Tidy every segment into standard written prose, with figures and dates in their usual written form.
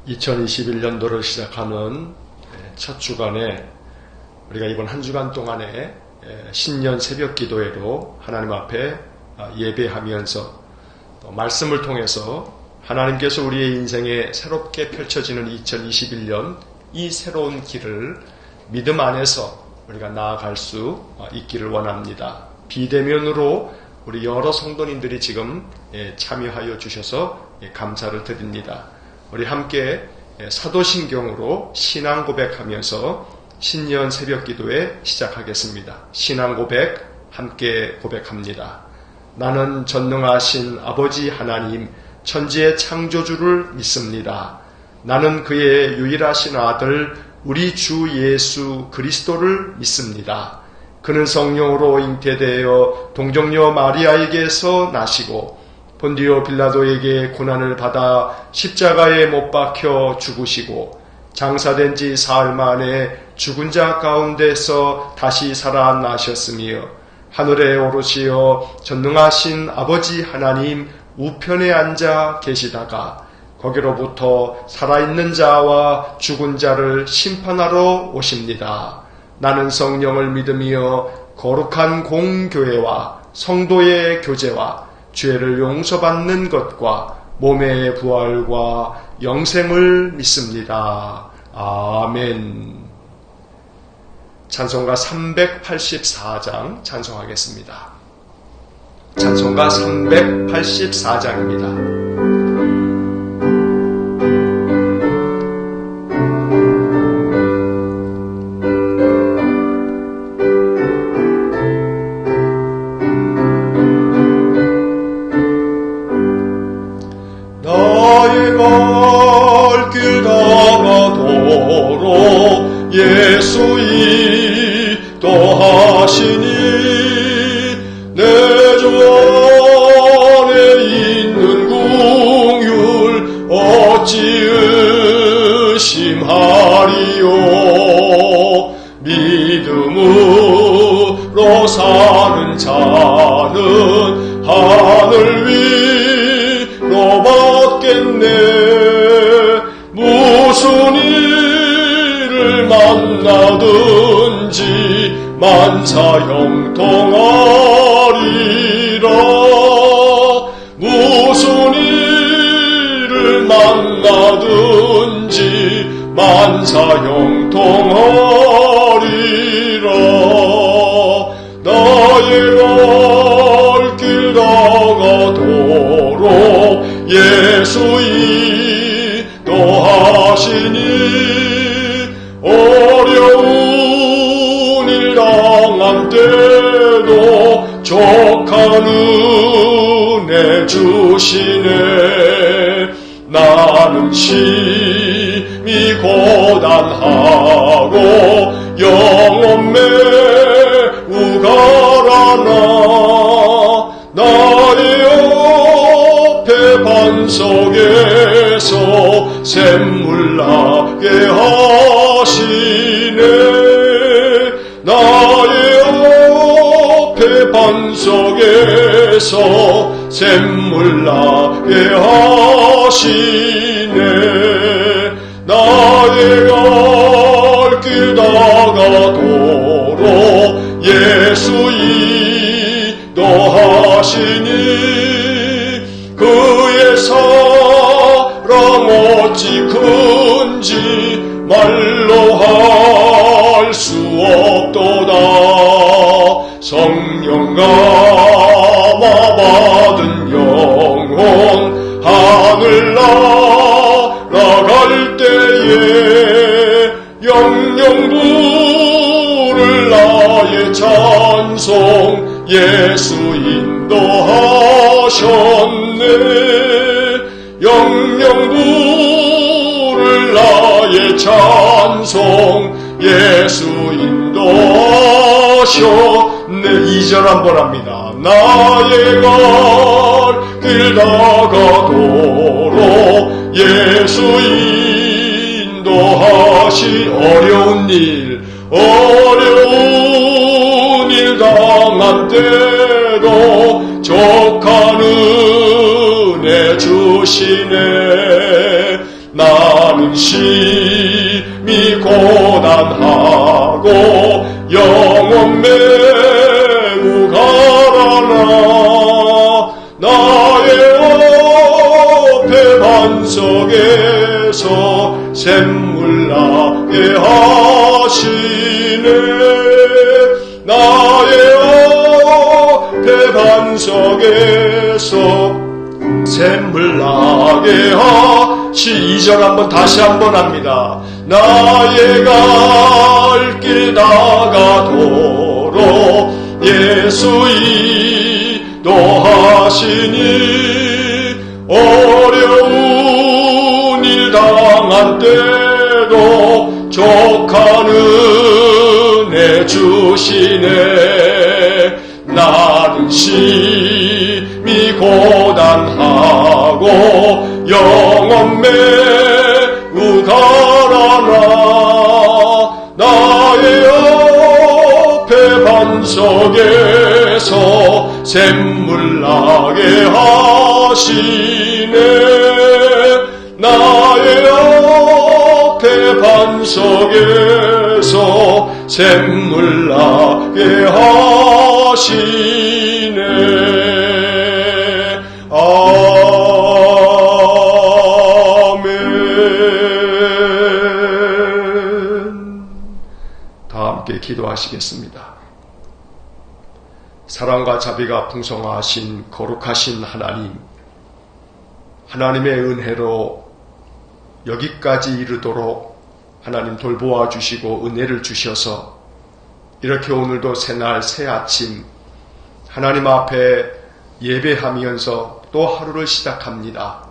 2021년도를 시작하는 첫 주간에 우리가 이번 한 주간 동안에 신년 새벽 기도회로 하나님 앞에 예배하면서 또 말씀을 통해서 하나님께서 우리의 인생에 새롭게 펼쳐지는 2021년 이 새로운 길을 믿음 안에서 우리가 나아갈 수 있기를 원합니다. 비대면으로 우리 여러 성도님들이 지금 참여하여 주셔서 감사를 드립니다. 우리 함께 사도신경으로 신앙 고백하면서 신년 새벽 기도회 시작하겠습니다. 신앙 고백 함께 고백합니다. 나는 전능하신 아버지 하나님 천지의 창조주를 믿습니다. 나는 그의 유일하신 아들 우리 주 예수 그리스도를 믿습니다. 그는 성령으로 잉태되어 동정녀 마리아에게서 나시고 본디오 빌라도에게 고난을 받아 십자가에 못 박혀 죽으시고 장사된 지 사흘 만에 죽은 자 가운데서 다시 살아나셨으며 하늘에 오르시어 전능하신 아버지 하나님 우편에 앉아 계시다가 거기로부터 살아있는 자와 죽은 자를 심판하러 오십니다. 나는 성령을 믿으며 거룩한 공교회와 성도의 교제와 죄를 용서받는 것과 몸의 부활과 영생을 믿습니다. 아멘. 찬송가 384장 찬송하겠습니다. 찬송가 384장입니다. 예수 인도하시니 내 주 안에 있는 긍휼 어찌 의심하리요. 믿음으로 사는 자는 하늘 위로 받겠네. 무슨 일을 만나든지 만사형통하리라. 무슨 일을 만나든지 만사형통하리라. 나의 갈 길 나가도록 예수 인도하시니 어려운 일 당한 때도 족한 은혜 주시네. 나는 심히 고단하고 영혼 매우 가라나 나의 옆에 반석에서 샘물 나게 하시네. 나의 옆에 반석에서 샘물 나게 하시네. 나의 갈 길 나가도록 예수 인도하시니 그의 사랑 어찌 큰지 말로 할 수 없도다. 성령 감화 받은 영혼 하늘 날아갈 때에 영영 부를 나의 찬송 예수 인도하셨네. 영영 부를 나의 찬송 예수 인도하셨네. 2절 한번 합니다. 나의 갈 길 나가도록 예수 인도하시. 어려운 일 당한 때도 족한 은혜 주시네. 나는 나는 심히 고단하고 영혼 매우 가라나 나의 앞에 반석에서 샘물 나게 하시네 나의 앞에 반석에서 샘물 나게 하시 2절 다시 한번 합니다. 나의 갈 길 다가도록 예수 인도하시니 어려운 일 당한 때도 족한 은혜 주시네 나는 심히 고단하고 영혼 매우 가라나 나의 앞에 반석에서 샘물 나게 하시네 나의 앞에 반석에서 샘물 나게 하시네 아멘. 다 함께 기도하시겠습니다. 사랑과 자비가 풍성하신 거룩하신 하나님, 하나님의 은혜로 여기까지 이르도록 하나님 돌보아 주시고 은혜를 주셔서 이렇게 오늘도 새날 새아침 하나님 앞에 예배하면서 또 하루를 시작합니다.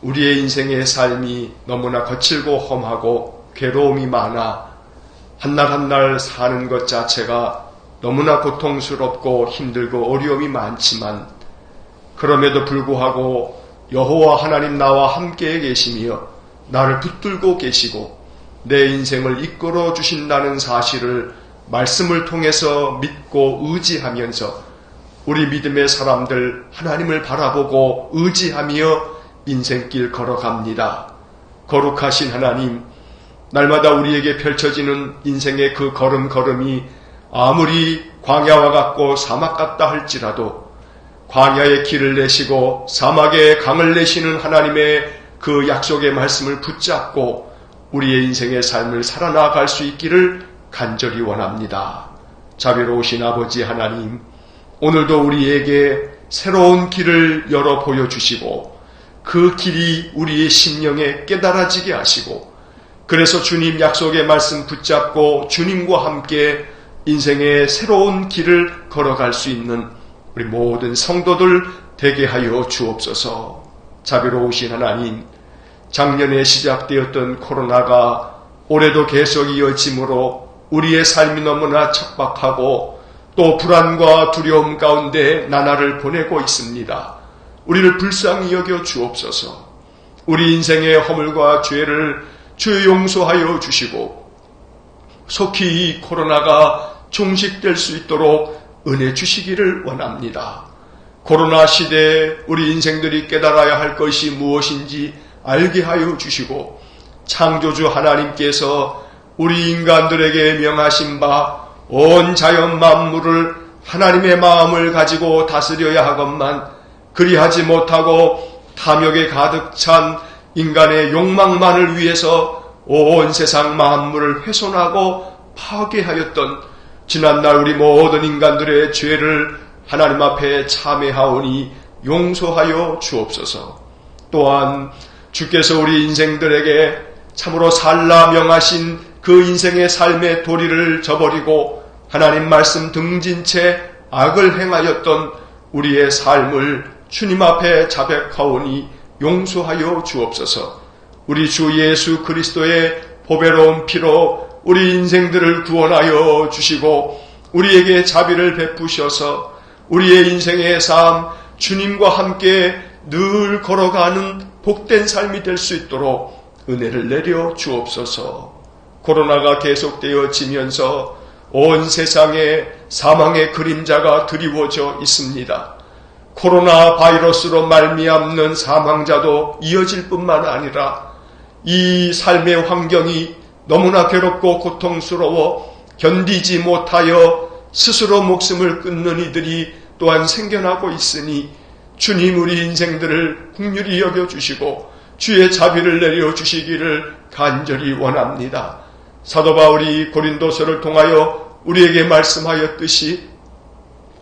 우리의 인생의 삶이 너무나 거칠고 험하고 괴로움이 많아 한날 한날 사는 것 자체가 너무나 고통스럽고 힘들고 어려움이 많지만 그럼에도 불구하고 여호와 하나님 나와 함께 계시며 나를 붙들고 계시고 내 인생을 이끌어 주신다는 사실을 말씀을 통해서 믿고 의지하면서 우리 믿음의 사람들 하나님을 바라보고 의지하며 인생길 걸어갑니다. 거룩하신 하나님, 날마다 우리에게 펼쳐지는 인생의 그 걸음걸음이 아무리 광야와 같고 사막 같다 할지라도 광야의 길을 내시고 사막의 강을 내시는 하나님의 그 약속의 말씀을 붙잡고 우리의 인생의 삶을 살아나갈 수 있기를 간절히 원합니다. 자비로우신 아버지 하나님, 오늘도 우리에게 새로운 길을 열어 보여주시고 그 길이 우리의 심령에 깨달아지게 하시고 그래서 주님 약속의 말씀 붙잡고 주님과 함께 인생의 새로운 길을 걸어갈 수 있는 우리 모든 성도들 되게 하여 주옵소서. 자비로우신 하나님, 작년에 시작되었던 코로나가 올해도 계속 이어지므로 우리의 삶이 너무나 척박하고 또 불안과 두려움 가운데 나날을 보내고 있습니다. 우리를 불쌍히 여겨 주옵소서. 우리 인생의 허물과 죄를 주 용서하여 주시고 속히 이 코로나가 종식될 수 있도록 은혜 주시기를 원합니다. 코로나 시대에 우리 인생들이 깨달아야 할 것이 무엇인지 알게 하여 주시고 창조주 하나님께서 우리 인간들에게 명하신 바 온 자연 만물을 하나님의 마음을 가지고 다스려야 하건만 그리하지 못하고 탐욕에 가득 찬 인간의 욕망만을 위해서 온 세상 만물을 훼손하고 파괴하였던 지난날 우리 모든 인간들의 죄를 하나님 앞에 참회하오니 용서하여 주옵소서. 또한 주께서 우리 인생들에게 참으로 살라 명하신 그 인생의 삶의 도리를 저버리고 하나님 말씀 등진 채 악을 행하였던 우리의 삶을 주님 앞에 자백하오니 용서하여 주옵소서. 우리 주 예수 그리스도의 보배로운 피로 우리 인생들을 구원하여 주시고 우리에게 자비를 베푸셔서 우리의 인생의 삶 주님과 함께 늘 걸어가는 복된 삶이 될 수 있도록 은혜를 내려 주옵소서. 코로나가 계속되어지면서 온 세상에 사망의 그림자가 드리워져 있습니다. 코로나 바이러스로 말미암는 사망자도 이어질 뿐만 아니라 이 삶의 환경이 너무나 괴롭고 고통스러워 견디지 못하여 스스로 목숨을 끊는 이들이 또한 생겨나고 있으니 주님 우리 인생들을 긍휼히 여겨주시고 주의 자비를 내려주시기를 간절히 원합니다. 사도 바울이 고린도서를 통하여 우리에게 말씀하였듯이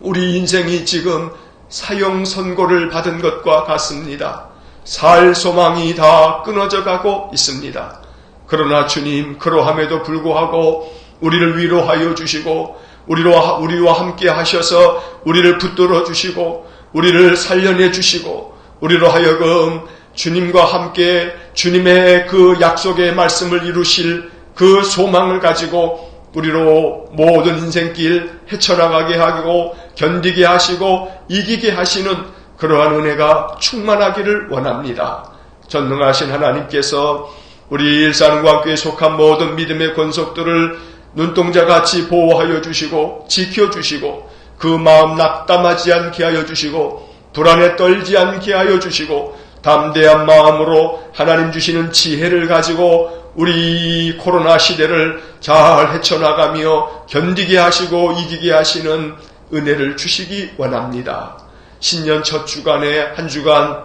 우리 인생이 지금 사형 선고를 받은 것과 같습니다. 살 소망이 다 끊어져 가고 있습니다. 그러나 주님 그러함에도 불구하고 우리를 위로하여 주시고 우리와 함께 하셔서 우리를 붙들어 주시고 우리를 살려내 주시고 우리로 하여금 주님과 함께 주님의 그 약속의 말씀을 이루실 그 소망을 가지고 우리로 모든 인생길 헤쳐나가게 하고 견디게 하시고 이기게 하시는 그러한 은혜가 충만하기를 원합니다. 전능하신 하나님께서 우리 일산광교에 속한 모든 믿음의 권속들을 눈동자같이 보호하여 주시고 지켜주시고 그 마음 낙담하지 않게 하여 주시고 불안에 떨지 않게 하여 주시고 담대한 마음으로 하나님 주시는 지혜를 가지고 우리 코로나 시대를 잘 헤쳐나가며 견디게 하시고 이기게 하시는 은혜를 주시기 원합니다. 신년 첫 주간에 한 주간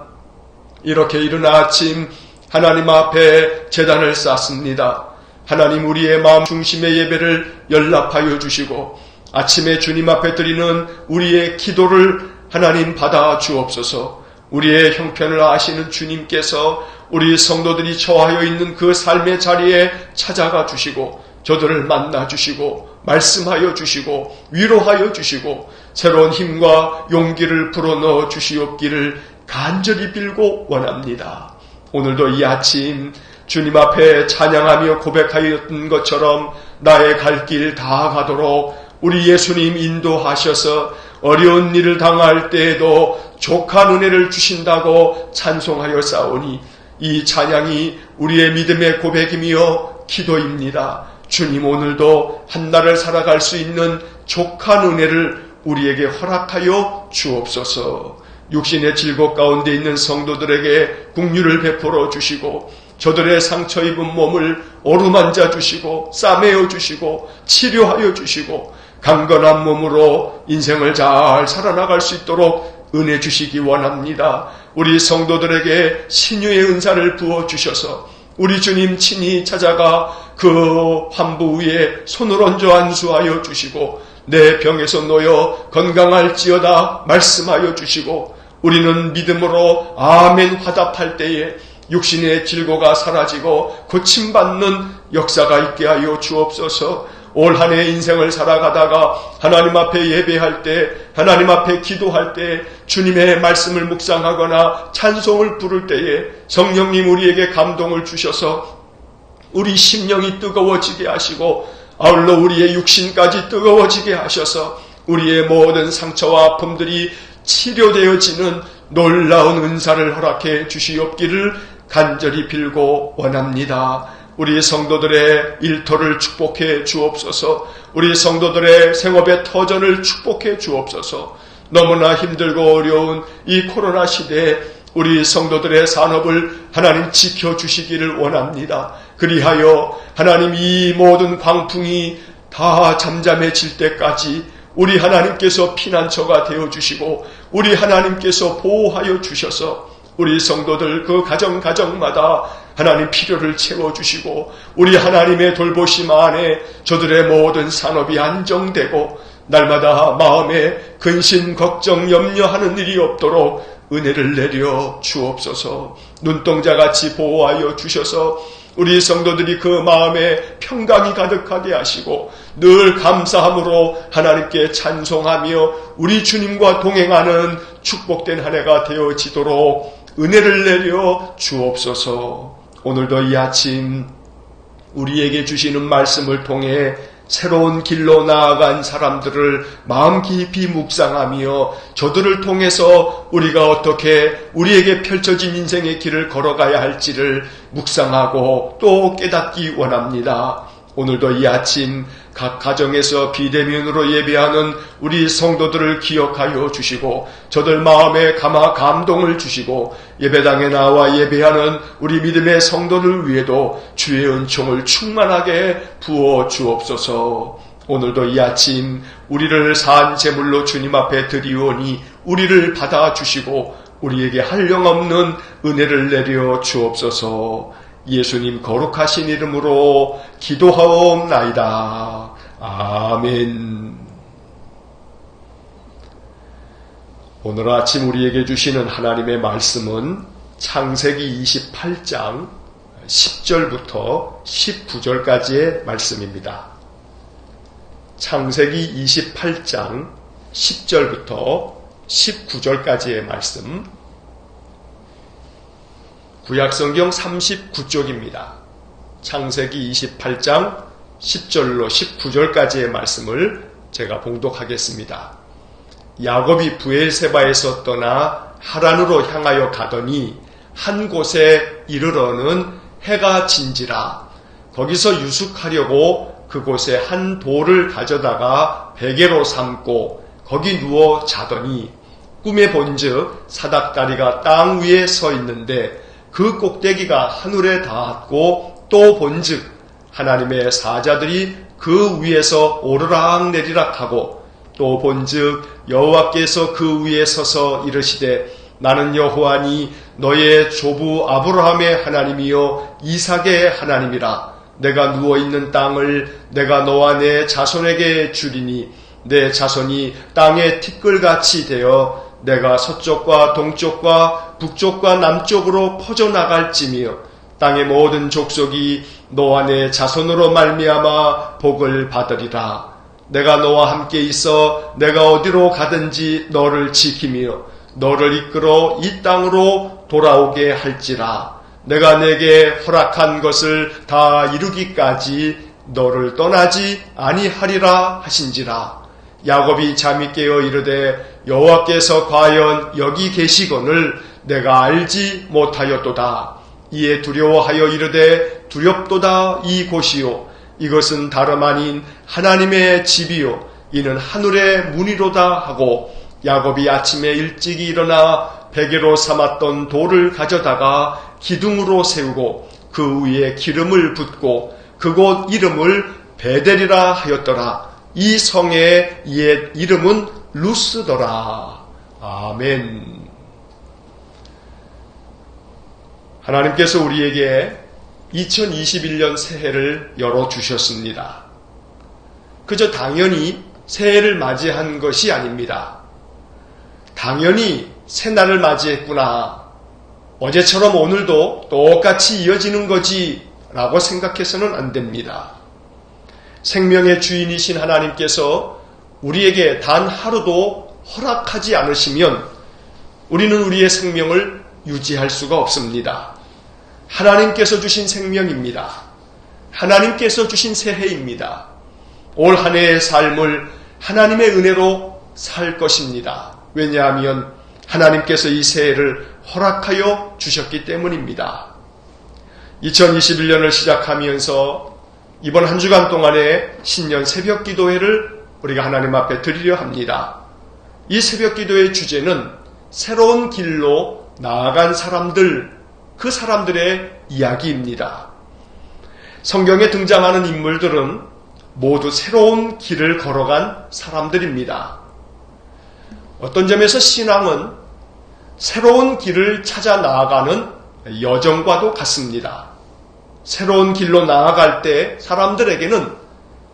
이렇게 이른 아침 하나님 앞에 제단을 쌓습니다. 하나님 우리의 마음 중심의 예배를 연락하여 주시고 아침에 주님 앞에 드리는 우리의 기도를 하나님 받아 주옵소서. 우리의 형편을 아시는 주님께서 우리 성도들이 처하여 있는 그 삶의 자리에 찾아가 주시고 저들을 만나 주시고 말씀하여 주시고 위로하여 주시고 새로운 힘과 용기를 불어넣어 주시옵기를 간절히 빌고 원합니다. 오늘도 이 아침 주님 앞에 찬양하며 고백하였던 것처럼 나의 갈 길 다 가도록 우리 예수님 인도하셔서 어려운 일을 당할 때에도 족한 은혜를 주신다고 찬송하여 싸우니 이 찬양이 우리의 믿음의 고백이며 기도입니다. 주님 오늘도 한날을 살아갈 수 있는 족한 은혜를 우리에게 허락하여 주옵소서. 육신의 질곡 가운데 있는 성도들에게 긍휼을 베풀어 주시고 저들의 상처 입은 몸을 어루만져 주시고 싸매어 주시고 치료하여 주시고 강건한 몸으로 인생을 잘 살아나갈 수 있도록 은혜 주시기 원합니다. 우리 성도들에게 신유의 은사를 부어 주셔서 우리 주님 친히 찾아가 그 환부 위에 손을 얹어 안수하여 주시고 내 병에서 놓여 건강할지어다 말씀하여 주시고 우리는 믿음으로 아멘 화답할 때에 육신의 질고가 사라지고 고침받는 역사가 있게 하여 주옵소서. 올 한 해 인생을 살아가다가 하나님 앞에 예배할 때 하나님 앞에 기도할 때 주님의 말씀을 묵상하거나 찬송을 부를 때에 성령님 우리에게 감동을 주셔서 우리 심령이 뜨거워지게 하시고 아울러 우리의 육신까지 뜨거워지게 하셔서 우리의 모든 상처와 아픔들이 치료되어지는 놀라운 은사를 허락해 주시옵기를 간절히 빌고 원합니다. 우리 성도들의 일터를 축복해 주옵소서. 우리 성도들의 생업의 터전을 축복해 주옵소서. 너무나 힘들고 어려운 이 코로나 시대에 우리 성도들의 산업을 하나님 지켜주시기를 원합니다. 그리하여 하나님 이 모든 광풍이 다 잠잠해질 때까지 우리 하나님께서 피난처가 되어주시고 우리 하나님께서 보호하여 주셔서 우리 성도들 그 가정마다 하나님 필요를 채워주시고 우리 하나님의 돌보심 안에 저들의 모든 산업이 안정되고 날마다 마음에 근심, 걱정, 염려하는 일이 없도록 은혜를 내려 주옵소서. 눈동자같이 보호하여 주셔서 우리 성도들이 그 마음에 평강이 가득하게 하시고 늘 감사함으로 하나님께 찬송하며 우리 주님과 동행하는 축복된 한 해가 되어지도록 은혜를 내려 주옵소서. 오늘도 이 아침 우리에게 주시는 말씀을 통해 새로운 길로 나아간 사람들을 마음 깊이 묵상하며 저들을 통해서 우리가 어떻게 우리에게 펼쳐진 인생의 길을 걸어가야 할지를 묵상하고 또 깨닫기 원합니다. 오늘도 이 아침 각 가정에서 비대면으로 예배하는 우리 성도들을 기억하여 주시고 저들 마음에 감동을 주시고 예배당에 나와 예배하는 우리 믿음의 성도들 위에도 주의 은총을 충만하게 부어 주옵소서. 오늘도 이 아침 우리를 산 제물로 주님 앞에 드리오니 우리를 받아주시고 우리에게 한량없는 은혜를 내려 주옵소서. 예수님 거룩하신 이름으로 기도하옵나이다. 아멘. 오늘 아침 우리에게 주시는 하나님의 말씀은 창세기 28장 10절부터 19절까지의 말씀입니다. 창세기 28장 10절부터 19절까지의 말씀, 구약성경 39쪽입니다. 창세기 28장 10절로 19절까지의 말씀을 제가 봉독하겠습니다. 야곱이 브엘세바에서 떠나 하란으로 향하여 가더니 한 곳에 이르러는 해가 진지라. 거기서 유숙하려고 그곳에 한 돌을 가져다가 베개로 삼고 거기 누워 자더니 꿈에 본즉 사닥다리가 땅 위에 서 있는데 그 꼭대기가 하늘에 닿았고 또 본즉 하나님의 사자들이 그 위에서 오르락 내리락 하고 또 본즉 여호와께서 그 위에 서서 이르시되 나는 여호와니 너의 조부 아브라함의 하나님이요 이삭의 하나님이라. 내가 누워있는 땅을 내가 너와 내 자손에게 주리니 내 자손이 땅의 티끌같이 되어 내가 서쪽과 동쪽과 북쪽과 남쪽으로 퍼져나갈지며 땅의 모든 족속이 너와 내 자손으로 말미암아 복을 받으리라. 내가 너와 함께 있어 내가 어디로 가든지 너를 지키며 너를 이끌어 이 땅으로 돌아오게 할지라. 내가 내게 허락한 것을 다 이루기까지 너를 떠나지 아니하리라 하신지라. 야곱이 잠이 깨어 이르되 여호와께서 과연 여기 계시거늘 내가 알지 못하였도다. 이에 두려워하여 이르되 두렵도다. 이 곳이요 이것은 다름 아닌 하나님의 집이요 이는 하늘의 문이로다 하고 야곱이 아침에 일찍이 일어나 베개로 삼았던 돌을 가져다가 기둥으로 세우고 그 위에 기름을 붓고 그곳 이름을 베델이라 하였더라. 이 성의 옛 이름은 루스더라. 아멘. 하나님께서 우리에게 2021년 새해를 열어주셨습니다. 그저 당연히 새해를 맞이한 것이 아닙니다. 당연히 새날을 맞이했구나. 어제처럼 오늘도 똑같이 이어지는 거지 라고 생각해서는 안 됩니다. 생명의 주인이신 하나님께서 우리에게 단 하루도 허락하지 않으시면 우리는 우리의 생명을 유지할 수가 없습니다. 하나님께서 주신 생명입니다. 하나님께서 주신 새해입니다. 올 한 해의 삶을 하나님의 은혜로 살 것입니다. 왜냐하면 하나님께서 이 새해를 허락하여 주셨기 때문입니다. 2021년을 시작하면서 이번 한 주간 동안의 신년 새벽 기도회를 우리가 하나님 앞에 드리려 합니다. 이 새벽 기도의 주제는 새로운 길로 나아간 사람들, 그 사람들의 이야기입니다. 성경에 등장하는 인물들은 모두 새로운 길을 걸어간 사람들입니다. 어떤 점에서 신앙은 새로운 길을 찾아 나아가는 여정과도 같습니다. 새로운 길로 나아갈 때 사람들에게는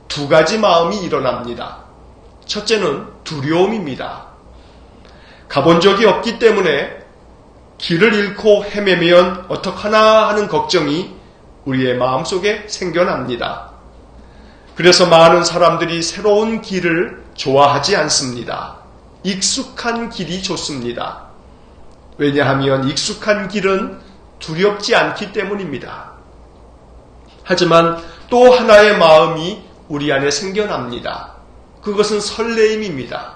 두 가지 마음이 일어납니다. 첫째는 두려움입니다. 가본 적이 없기 때문에 길을 잃고 헤매면 어떡하나 하는 걱정이 우리의 마음속에 생겨납니다. 그래서 많은 사람들이 새로운 길을 좋아하지 않습니다. 익숙한 길이 좋습니다. 왜냐하면 익숙한 길은 두렵지 않기 때문입니다. 하지만 또 하나의 마음이 우리 안에 생겨납니다. 그것은 설레임입니다.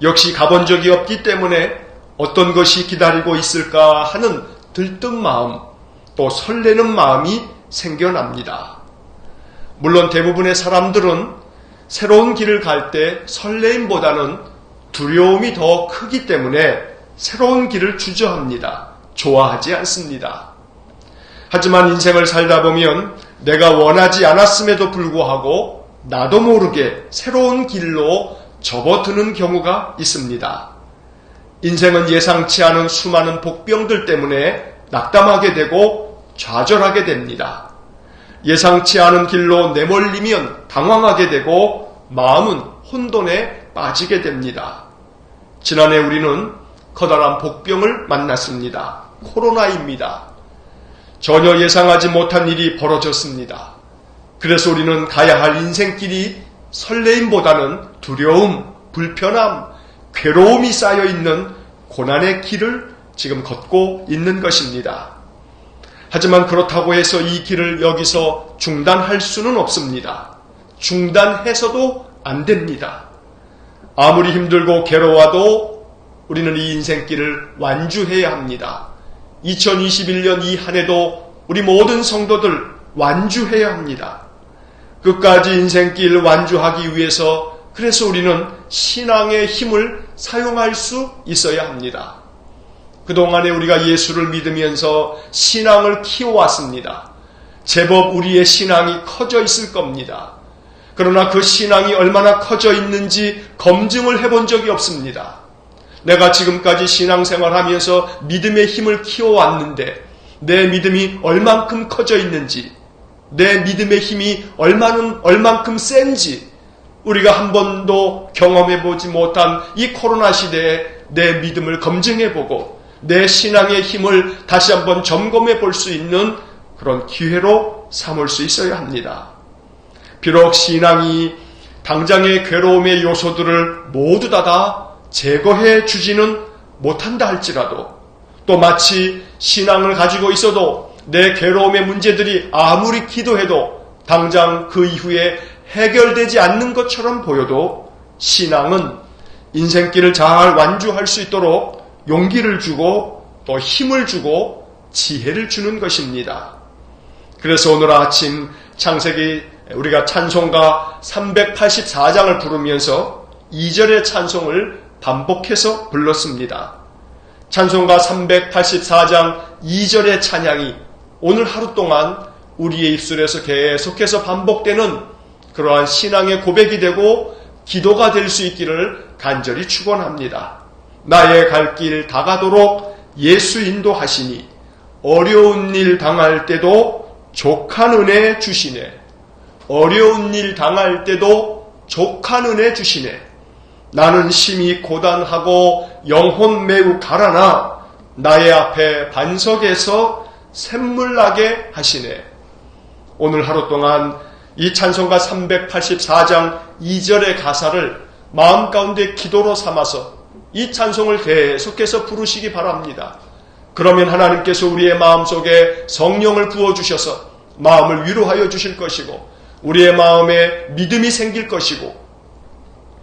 역시 가본 적이 없기 때문에 어떤 것이 기다리고 있을까 하는 들뜬 마음, 또 설레는 마음이 생겨납니다. 물론 대부분의 사람들은 새로운 길을 갈 때 설레임보다는 두려움이 더 크기 때문에 새로운 길을 주저합니다. 좋아하지 않습니다. 하지만 인생을 살다 보면 내가 원하지 않았음에도 불구하고 나도 모르게 새로운 길로 접어드는 경우가 있습니다. 인생은 예상치 않은 수많은 복병들 때문에 낙담하게 되고 좌절하게 됩니다. 예상치 않은 길로 내몰리면 당황하게 되고 마음은 혼돈에 빠지게 됩니다. 지난해 우리는 커다란 복병을 만났습니다. 코로나입니다. 전혀 예상하지 못한 일이 벌어졌습니다. 그래서 우리는 가야 할 인생길이 설레임보다는 두려움, 불편함, 괴로움이 쌓여있는 고난의 길을 지금 걷고 있는 것입니다. 하지만 그렇다고 해서 이 길을 여기서 중단할 수는 없습니다. 중단해서도 안 됩니다. 아무리 힘들고 괴로워도 우리는 이 인생길을 완주해야 합니다. 2021년 이 한 해도 우리 모든 성도들 완주해야 합니다. 끝까지 인생길 완주하기 위해서 그래서 우리는 신앙의 힘을 사용할 수 있어야 합니다. 그동안에 우리가 예수를 믿으면서 신앙을 키워왔습니다. 제법 우리의 신앙이 커져 있을 겁니다. 그러나 그 신앙이 얼마나 커져 있는지 검증을 해본 적이 없습니다. 내가 지금까지 신앙생활하면서 믿음의 힘을 키워왔는데 내 믿음이 얼만큼 커져 있는지, 내 믿음의 힘이 얼만큼 센지 우리가 한 번도 경험해보지 못한 이 코로나 시대에 내 믿음을 검증해보고 내 신앙의 힘을 다시 한번 점검해 볼 수 있는 그런 기회로 삼을 수 있어야 합니다. 비록 신앙이 당장의 괴로움의 요소들을 모두 다 제거해 주지는 못한다 할지라도 또 마치 신앙을 가지고 있어도 내 괴로움의 문제들이 아무리 기도해도 당장 그 이후에 해결되지 않는 것처럼 보여도 신앙은 인생길을 잘 완주할 수 있도록 용기를 주고 또 힘을 주고 지혜를 주는 것입니다. 그래서 오늘 아침 창세기 우리가 찬송가 384장을 부르면서 2절의 찬송을 반복해서 불렀습니다. 찬송가 384장 2절의 찬양이 오늘 하루 동안 우리의 입술에서 계속해서 반복되는 그러한 신앙의 고백이 되고 기도가 될 수 있기를 간절히 축원합니다. 나의 갈 길 다가도록 예수 인도하시니 어려운 일 당할 때도 족한 은혜 주시네. 어려운 일 당할 때도 족한 은혜 주시네. 나는 심히 고단하고 영혼 매우 가라나 나의 앞에 반석에서 샘물 나게 하시네. 오늘 하루 동안 이 찬송가 384장 2절의 가사를 마음 가운데 기도로 삼아서 이 찬송을 계속해서 부르시기 바랍니다. 그러면 하나님께서 우리의 마음속에 성령을 부어주셔서 마음을 위로하여 주실 것이고 우리의 마음에 믿음이 생길 것이고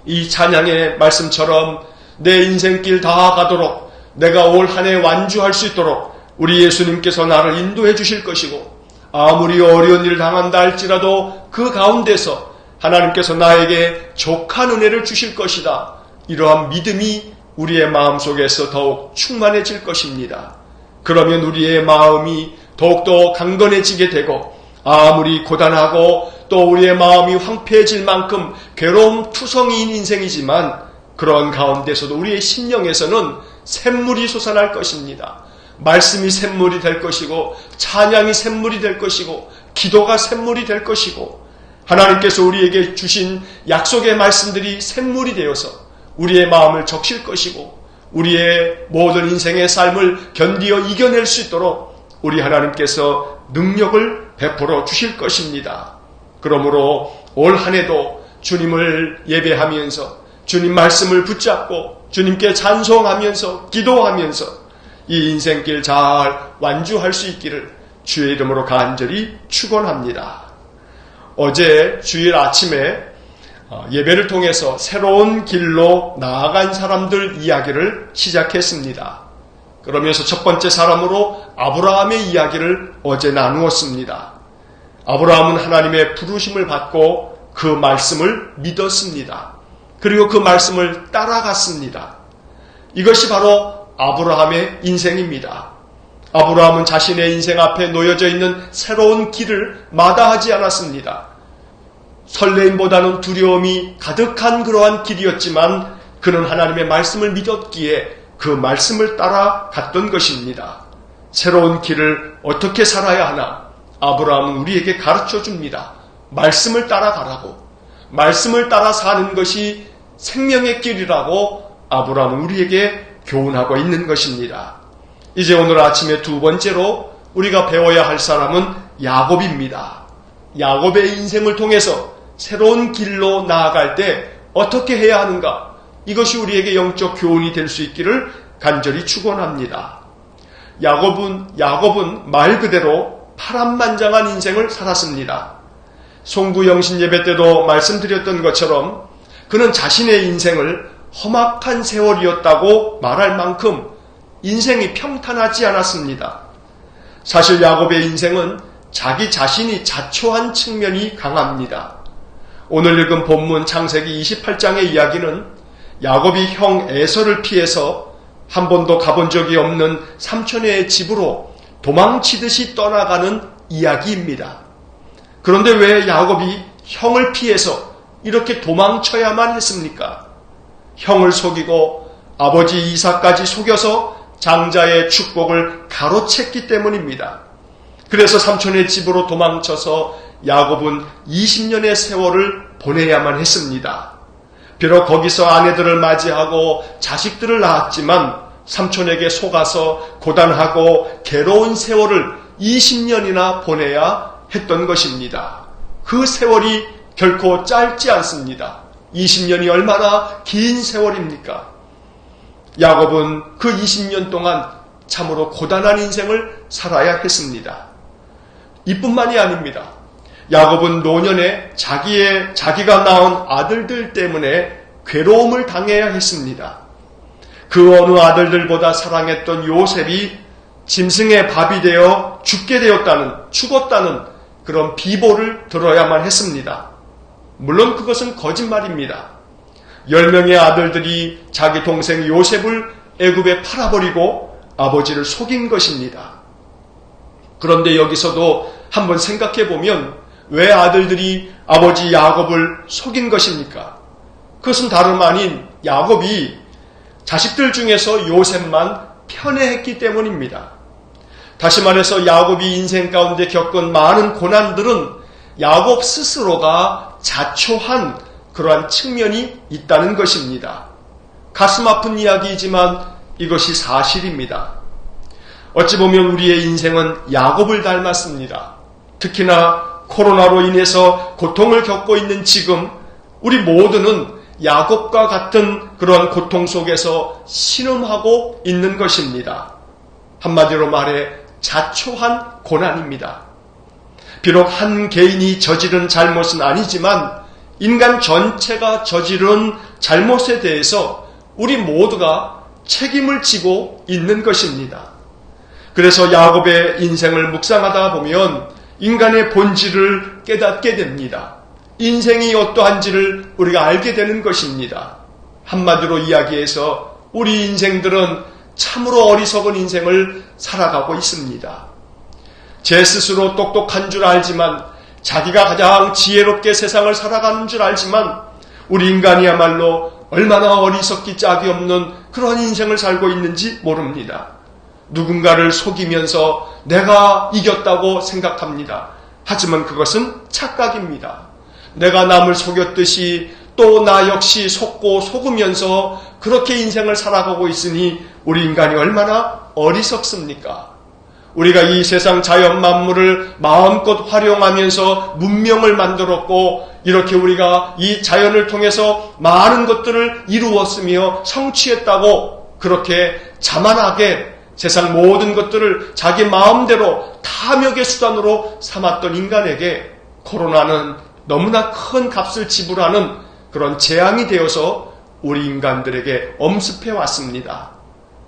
이 찬양의 말씀처럼 내 인생길 다 가도록 내가 올 한 해 완주할 수 있도록 우리 예수님께서 나를 인도해 주실 것이고 아무리 어려운 일을 당한다 할지라도 그 가운데서 하나님께서 나에게 족한 은혜를 주실 것이다. 이러한 믿음이 우리의 마음속에서 더욱 충만해질 것입니다. 그러면 우리의 마음이 더욱더 강건해지게 되고 아무리 고단하고 또 우리의 마음이 황폐해질 만큼 괴로움 투성이인 인생이지만 그러한 가운데서도 우리의 심령에서는 샘물이 솟아날 것입니다. 말씀이 샘물이 될 것이고 찬양이 샘물이 될 것이고 기도가 샘물이 될 것이고 하나님께서 우리에게 주신 약속의 말씀들이 샘물이 되어서 우리의 마음을 적실 것이고 우리의 모든 인생의 삶을 견디어 이겨낼 수 있도록 우리 하나님께서 능력을 베풀어 주실 것입니다. 그러므로 올 한 해도 주님을 예배하면서 주님 말씀을 붙잡고 주님께 찬송하면서 기도하면서 이 인생길 잘 완주할 수 있기를 주의 이름으로 간절히 축원합니다. 어제 주일 아침에 예배를 통해서 새로운 길로 나아간 사람들 이야기를 시작했습니다. 그러면서 첫 번째 사람으로 아브라함의 이야기를 어제 나누었습니다. 아브라함은 하나님의 부르심을 받고 그 말씀을 믿었습니다. 그리고 그 말씀을 따라갔습니다. 이것이 바로 아브라함의 인생입니다. 아브라함은 자신의 인생 앞에 놓여져 있는 새로운 길을 마다하지 않았습니다. 설레임보다는 두려움이 가득한 그러한 길이었지만 그는 하나님의 말씀을 믿었기에 그 말씀을 따라 갔던 것입니다. 새로운 길을 어떻게 살아야 하나? 아브라함은 우리에게 가르쳐 줍니다. 말씀을 따라가라고. 말씀을 따라 사는 것이 생명의 길이라고 아브라함은 우리에게 교훈하고 있는 것입니다. 이제 오늘 아침에 두 번째로 우리가 배워야 할 사람은 야곱입니다. 야곱의 인생을 통해서 새로운 길로 나아갈 때 어떻게 해야 하는가? 이것이 우리에게 영적 교훈이 될 수 있기를 간절히 축원합니다. 야곱은 말 그대로 파란만장한 인생을 살았습니다. 송구영신 예배 때도 말씀드렸던 것처럼 그는 자신의 인생을 험악한 세월이었다고 말할 만큼 인생이 평탄하지 않았습니다. 사실 야곱의 인생은 자기 자신이 자초한 측면이 강합니다. 오늘 읽은 본문 창세기 28장의 이야기는 야곱이 형 에서를 피해서 한 번도 가본 적이 없는 삼촌의 집으로 도망치듯이 떠나가는 이야기입니다. 그런데 왜 야곱이 형을 피해서 이렇게 도망쳐야만 했습니까? 형을 속이고 아버지 이삭까지 속여서 장자의 축복을 가로챘기 때문입니다. 그래서 삼촌의 집으로 도망쳐서 야곱은 20년의 세월을 보내야만 했습니다. 비록 거기서 아내들을 맞이하고 자식들을 낳았지만 삼촌에게 속아서 고단하고 괴로운 세월을 20년이나 보내야 했던 것입니다. 그 세월이 결코 짧지 않습니다. 20년이 얼마나 긴 세월입니까? 야곱은 그 20년 동안 참으로 고단한 인생을 살아야 했습니다. 이뿐만이 아닙니다. 야곱은 노년에 자기가 낳은 아들들 때문에 괴로움을 당해야 했습니다. 그 어느 아들들보다 사랑했던 요셉이 짐승의 밥이 되어 죽었다는 그런 비보를 들어야만 했습니다. 물론 그것은 거짓말입니다. 10명의 아들들이 자기 동생 요셉을 애굽에 팔아버리고 아버지를 속인 것입니다. 그런데 여기서도 한번 생각해 보면 왜 아들들이 아버지 야곱을 속인 것입니까? 그것은 다름 아닌 야곱이 자식들 중에서 요셉만 편애했기 때문입니다. 다시 말해서 야곱이 인생 가운데 겪은 많은 고난들은 야곱 스스로가 자초한 그러한 측면이 있다는 것입니다. 가슴 아픈 이야기이지만 이것이 사실입니다. 어찌 보면 우리의 인생은 야곱을 닮았습니다. 특히나 코로나로 인해서 고통을 겪고 있는 지금 우리 모두는 야곱과 같은 그러한 고통 속에서 신음하고 있는 것입니다. 한마디로 말해 자초한 고난입니다. 비록 한 개인이 저지른 잘못은 아니지만 인간 전체가 저지른 잘못에 대해서 우리 모두가 책임을 지고 있는 것입니다. 그래서 야곱의 인생을 묵상하다 보면 인간의 본질을 깨닫게 됩니다. 인생이 어떠한지를 우리가 알게 되는 것입니다. 한마디로 이야기해서 우리 인생들은 참으로 어리석은 인생을 살아가고 있습니다. 제 스스로 똑똑한 줄 알지만 자기가 가장 지혜롭게 세상을 살아가는 줄 알지만 우리 인간이야말로 얼마나 어리석기 짝이 없는 그런 인생을 살고 있는지 모릅니다. 누군가를 속이면서 내가 이겼다고 생각합니다. 하지만 그것은 착각입니다. 내가 남을 속였듯이 또 나 역시 속고 속으면서 그렇게 인생을 살아가고 있으니 우리 인간이 얼마나 어리석습니까? 우리가 이 세상 자연 만물을 마음껏 활용하면서 문명을 만들었고 이렇게 우리가 이 자연을 통해서 많은 것들을 이루었으며 성취했다고 그렇게 자만하게 세상 모든 것들을 자기 마음대로 탐욕의 수단으로 삼았던 인간에게 코로나는 너무나 큰 값을 지불하는 그런 재앙이 되어서 우리 인간들에게 엄습해 왔습니다.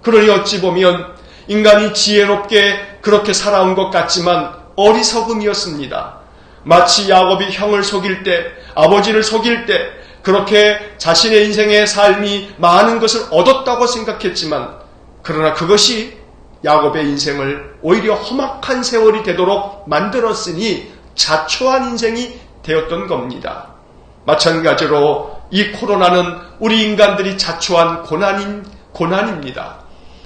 그러니 어찌 보면 인간이 지혜롭게 그렇게 살아온 것 같지만 어리석음이었습니다. 마치 야곱이 형을 속일 때, 아버지를 속일 때 그렇게 자신의 인생의 삶이 많은 것을 얻었다고 생각했지만, 그러나 그것이 야곱의 인생을 오히려 험악한 세월이 되도록 만들었으니 자초한 인생이 되었던 겁니다. 마찬가지로 이 코로나는 우리 인간들이 자초한 고난입니다.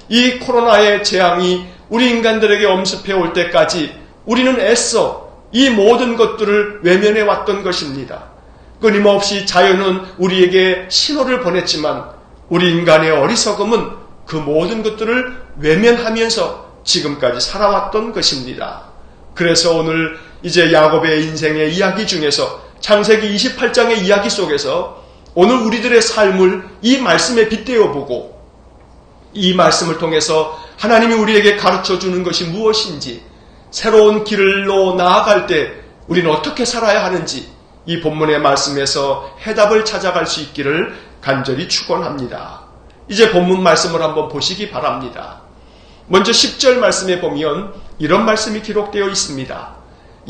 이 코로나의 재앙이 우리 인간들에게 엄습해 올 때까지 우리는 애써 이 모든 것들을 외면해 왔던 것입니다. 끊임없이 자연은 우리에게 신호를 보냈지만 우리 인간의 어리석음은 그 모든 것들을 외면하면서 지금까지 살아왔던 것입니다. 그래서 오늘 이제 야곱의 인생의 이야기 중에서 창세기 28장의 이야기 속에서 오늘 우리들의 삶을 이 말씀에 빗대어 보고 이 말씀을 통해서 하나님이 우리에게 가르쳐 주는 것이 무엇인지, 새로운 길로 나아갈 때 우리는 어떻게 살아야 하는지 이 본문의 말씀에서 해답을 찾아갈 수 있기를 간절히 축원합니다. 이제 본문 말씀을 한번 보시기 바랍니다. 먼저 10절 말씀에 보면 이런 말씀이 기록되어 있습니다.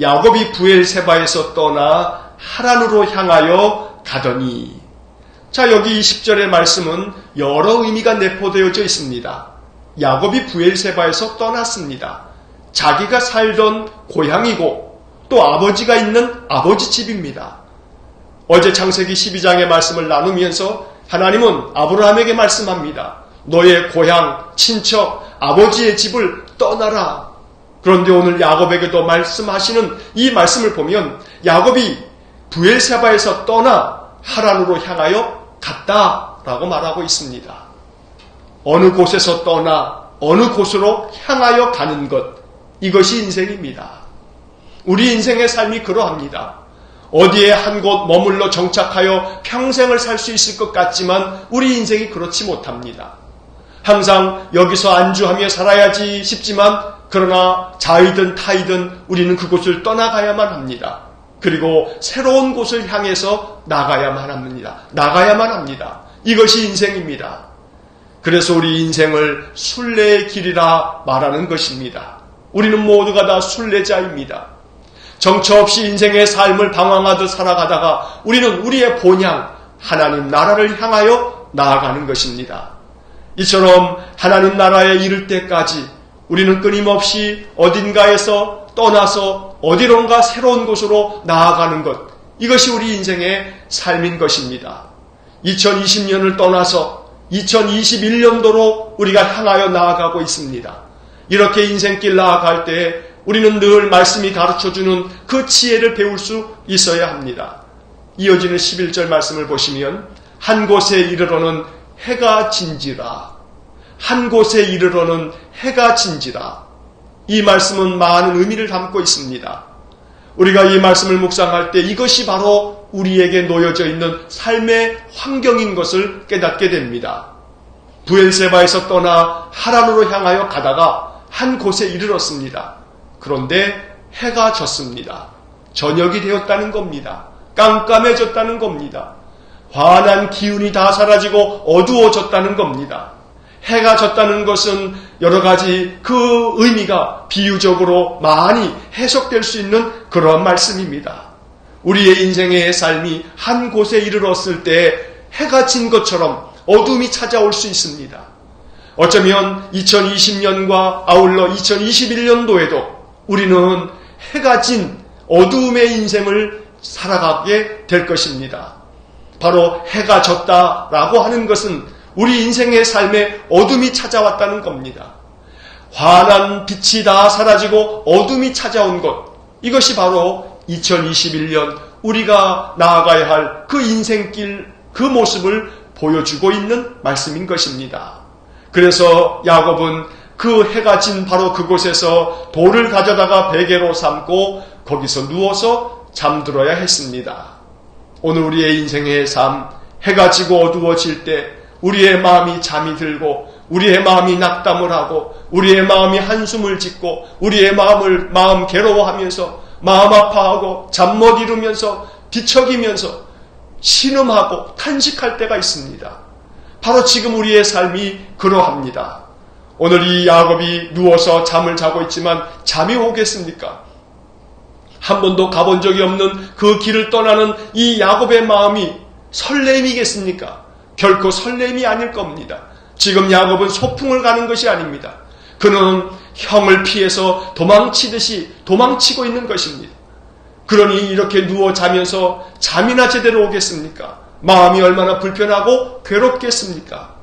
야곱이 부엘세바에서 떠나 하란으로 향하여 가더니. 자, 여기 10절의 말씀은 여러 의미가 내포되어져 있습니다. 야곱이 부엘세바에서 떠났습니다. 자기가 살던 고향이고 또 아버지가 있는 아버지 집입니다. 어제 창세기 12장의 말씀을 나누면서 하나님은 아브라함에게 말씀합니다. 너의 고향, 친척, 아버지의 집을 떠나라. 그런데 오늘 야곱에게도 말씀하시는 이 말씀을 보면 야곱이 부엘세바에서 떠나 하란으로 향하여 갔다라고 말하고 있습니다. 어느 곳에서 떠나 어느 곳으로 향하여 가는 것, 이것이 인생입니다. 우리 인생의 삶이 그러합니다. 어디에 한 곳 머물러 정착하여 평생을 살 수 있을 것 같지만 우리 인생이 그렇지 못합니다. 항상 여기서 안주하며 살아야지 싶지만 그러나 자이든 타이든 우리는 그곳을 떠나가야만 합니다. 그리고 새로운 곳을 향해서 나가야만 합니다. 이것이 인생입니다. 그래서 우리 인생을 순례의 길이라 말하는 것입니다. 우리는 모두가 다 순례자입니다. 정처 없이 인생의 삶을 방황하듯 살아가다가 우리는 우리의 본향, 하나님 나라를 향하여 나아가는 것입니다. 이처럼 하나님 나라에 이를 때까지 우리는 끊임없이 어딘가에서 떠나서 어디론가 새로운 곳으로 나아가는 것, 이것이 우리 인생의 삶인 것입니다. 2020년을 떠나서 2021년도로 우리가 향하여 나아가고 있습니다. 이렇게 인생길 나아갈 때 우리는 늘 말씀이 가르쳐주는 그 지혜를 배울 수 있어야 합니다. 이어지는 11절 말씀을 보시면 한 곳에 이르러는 해가 진지라. 한 곳에 이르러는 해가 진지라. 이 말씀은 많은 의미를 담고 있습니다. 우리가 이 말씀을 묵상할 때 이것이 바로 우리에게 놓여져 있는 삶의 환경인 것을 깨닫게 됩니다. 부엘세바에서 떠나 하란으로 향하여 가다가 한 곳에 이르렀습니다. 그런데 해가 졌습니다. 저녁이 되었다는 겁니다. 깜깜해졌다는 겁니다. 환한 기운이 다 사라지고 어두워졌다는 겁니다. 해가 졌다는 것은 여러 가지 그 의미가 비유적으로 많이 해석될 수 있는 그런 말씀입니다. 우리의 인생의 삶이 한 곳에 이르렀을 때 해가 진 것처럼 어둠이 찾아올 수 있습니다. 어쩌면 2020년과 아울러 2021년도에도 우리는 해가 진 어두움의 인생을 살아가게 될 것입니다. 바로 해가 졌다라고 하는 것은 우리 인생의 삶에 어둠이 찾아왔다는 겁니다. 환한 빛이 다 사라지고 어둠이 찾아온 것, 이것이 바로 2021년 우리가 나아가야 할 그 인생길, 그 모습을 보여주고 있는 말씀인 것입니다. 그래서 야곱은 그 해가 진 바로 그곳에서 돌을 가져다가 베개로 삼고 거기서 누워서 잠들어야 했습니다. 오늘 우리의 인생의 삶, 해가 지고 어두워질 때 우리의 마음이 잠이 들고 우리의 마음이 낙담을 하고 우리의 마음이 한숨을 짓고 우리의 마음 괴로워하면서 마음 아파하고 잠 못 이루면서 뒤척이면서 신음하고 탄식할 때가 있습니다. 바로 지금 우리의 삶이 그러합니다. 오늘 이 야곱이 누워서 잠을 자고 있지만 잠이 오겠습니까? 한 번도 가본 적이 없는 그 길을 떠나는 이 야곱의 마음이 설렘이겠습니까? 결코 설렘이 아닐 겁니다. 지금 야곱은 소풍을 가는 것이 아닙니다. 그는 형을 피해서 도망치듯이 도망치고 있는 것입니다. 그러니 이렇게 누워 자면서 잠이나 제대로 오겠습니까? 마음이 얼마나 불편하고 괴롭겠습니까?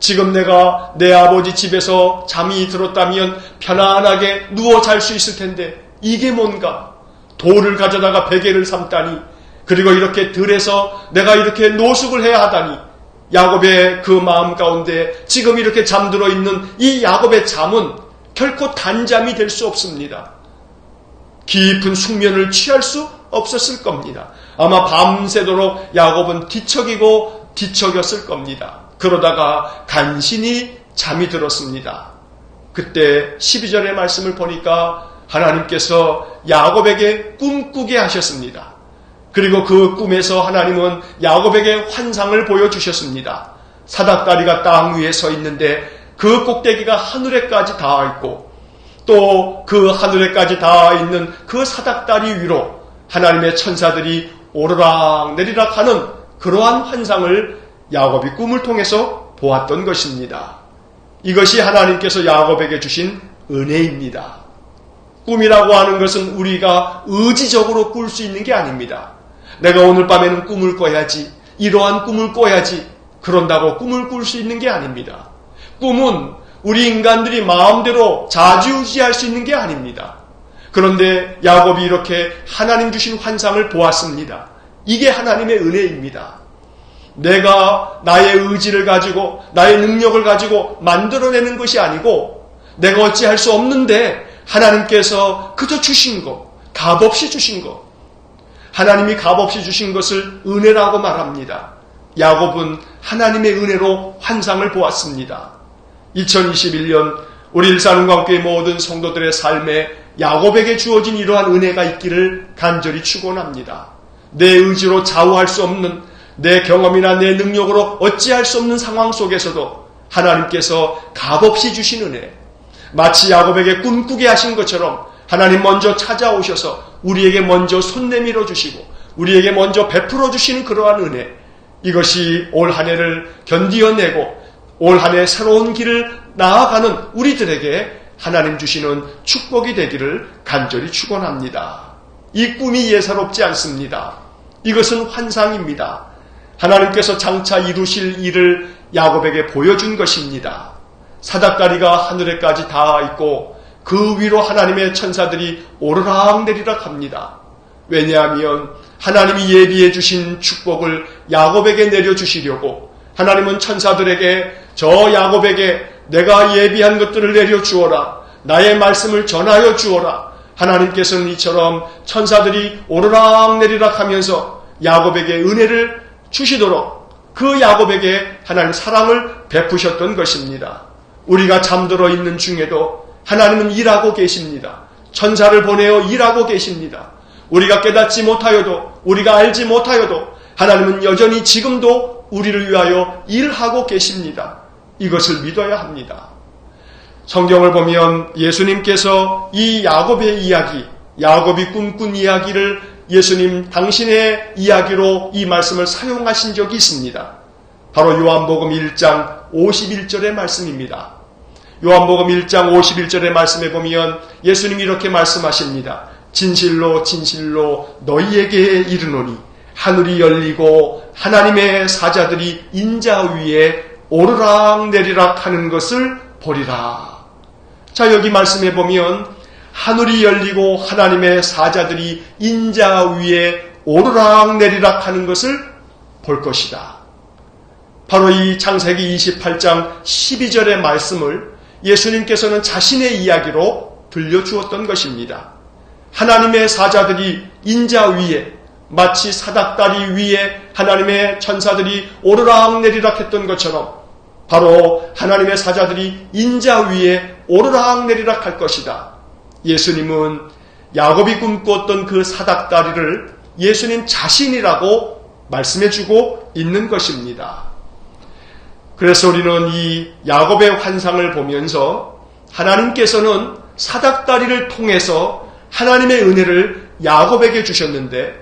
지금 내가 내 아버지 집에서 잠이 들었다면 편안하게 누워 잘 수 있을 텐데 이게 뭔가? 돌을 가져다가 베개를 삼다니, 그리고 이렇게 들에서 내가 이렇게 노숙을 해야 하다니, 야곱의 그 마음 가운데 지금 이렇게 잠들어 있는 이 야곱의 잠은 결코 단잠이 될 수 없습니다. 깊은 숙면을 취할 수 없었을 겁니다. 아마 밤새도록 야곱은 뒤척이고 뒤척였을 겁니다. 그러다가 간신히 잠이 들었습니다. 그때 12절의 말씀을 보니까 하나님께서 야곱에게 꿈꾸게 하셨습니다. 그리고 그 꿈에서 하나님은 야곱에게 환상을 보여주셨습니다. 사닥다리가 땅 위에 서 있는데 그 꼭대기가 하늘에까지 닿아 있고, 또 그 하늘에까지 닿아 있는 그 사닥다리 위로 하나님의 천사들이 오르락 내리락 하는 그러한 환상을 야곱이 꿈을 통해서 보았던 것입니다. 이것이 하나님께서 야곱에게 주신 은혜입니다. 꿈이라고 하는 것은 우리가 의지적으로 꿀 수 있는 게 아닙니다. 내가 오늘 밤에는 꿈을 꿔야지, 이러한 꿈을 꿔야지, 그런다고 꿈을 꿀 수 있는 게 아닙니다. 꿈은 우리 인간들이 마음대로 좌지우지할 수 있는 게 아닙니다. 그런데 야곱이 이렇게 하나님 주신 환상을 보았습니다. 이게 하나님의 은혜입니다. 내가 나의 의지를 가지고 나의 능력을 가지고 만들어내는 것이 아니고, 내가 어찌할 수 없는데 하나님께서 그저 주신 것, 값없이 주신 것, 하나님이 값없이 주신 것을 은혜라고 말합니다. 야곱은 하나님의 은혜로 환상을 보았습니다. 2021년 우리 일산음광교회 모든 성도들의 삶에 야곱에게 주어진 이러한 은혜가 있기를 간절히 축원합니다. 내 의지로 좌우할 수 없는, 내 경험이나 내 능력으로 어찌할 수 없는 상황 속에서도 하나님께서 값없이 주신 은혜, 마치 야곱에게 꿈꾸게 하신 것처럼 하나님 먼저 찾아오셔서 우리에게 먼저 손 내밀어 주시고 우리에게 먼저 베풀어 주시는 그러한 은혜, 이것이 올 한 해를 견디어내고 올 한 해 새로운 길을 나아가는 우리들에게 하나님 주시는 축복이 되기를 간절히 축원합니다. 이 꿈이 예사롭지 않습니다. 이것은 환상입니다. 하나님께서 장차 이루실 일을 야곱에게 보여준 것입니다. 사닥다리가 하늘에까지 닿아 있고 그 위로 하나님의 천사들이 오르락 내리락 합니다. 왜냐하면 하나님이 예비해 주신 축복을 야곱에게 내려주시려고 하나님은 천사들에게, 저 야곱에게 내가 예비한 것들을 내려주어라, 나의 말씀을 전하여 주어라. 하나님께서는 이처럼 천사들이 오르락 내리락 하면서 야곱에게 은혜를 주시도록 그 야곱에게 하나님 사랑을 베푸셨던 것입니다. 우리가 잠들어 있는 중에도 하나님은 일하고 계십니다. 천사를 보내어 일하고 계십니다. 우리가 깨닫지 못하여도, 우리가 알지 못하여도 하나님은 여전히 지금도 우리를 위하여 일하고 계십니다. 이것을 믿어야 합니다. 성경을 보면 예수님께서 이 야곱의 이야기, 야곱이 꿈꾼 이야기를 예수님 당신의 이야기로 이 말씀을 사용하신 적이 있습니다. 바로 요한복음 1장 51절의 말씀입니다. 요한복음 1장 51절의 말씀에 보면 예수님이 이렇게 말씀하십니다. 진실로 진실로 너희에게 이르노니 하늘이 열리고 하나님의 사자들이 인자 위에 오르락 내리락 하는 것을 보리라. 자, 여기 말씀해 보면 하늘이 열리고 하나님의 사자들이 인자 위에 오르락 내리락 하는 것을 볼 것이다. 바로 이 창세기 28장 12절의 말씀을 예수님께서는 자신의 이야기로 들려주었던 것입니다. 하나님의 사자들이 인자 위에, 마치 사닥다리 위에 하나님의 천사들이 오르락 내리락 했던 것처럼 바로 하나님의 사자들이 인자 위에 오르락 내리락 할 것이다. 예수님은 야곱이 꿈꿨던 그 사닥다리를 예수님 자신이라고 말씀해주고 있는 것입니다. 그래서 우리는 이 야곱의 환상을 보면서 하나님께서는 사닥다리를 통해서 하나님의 은혜를 야곱에게 주셨는데,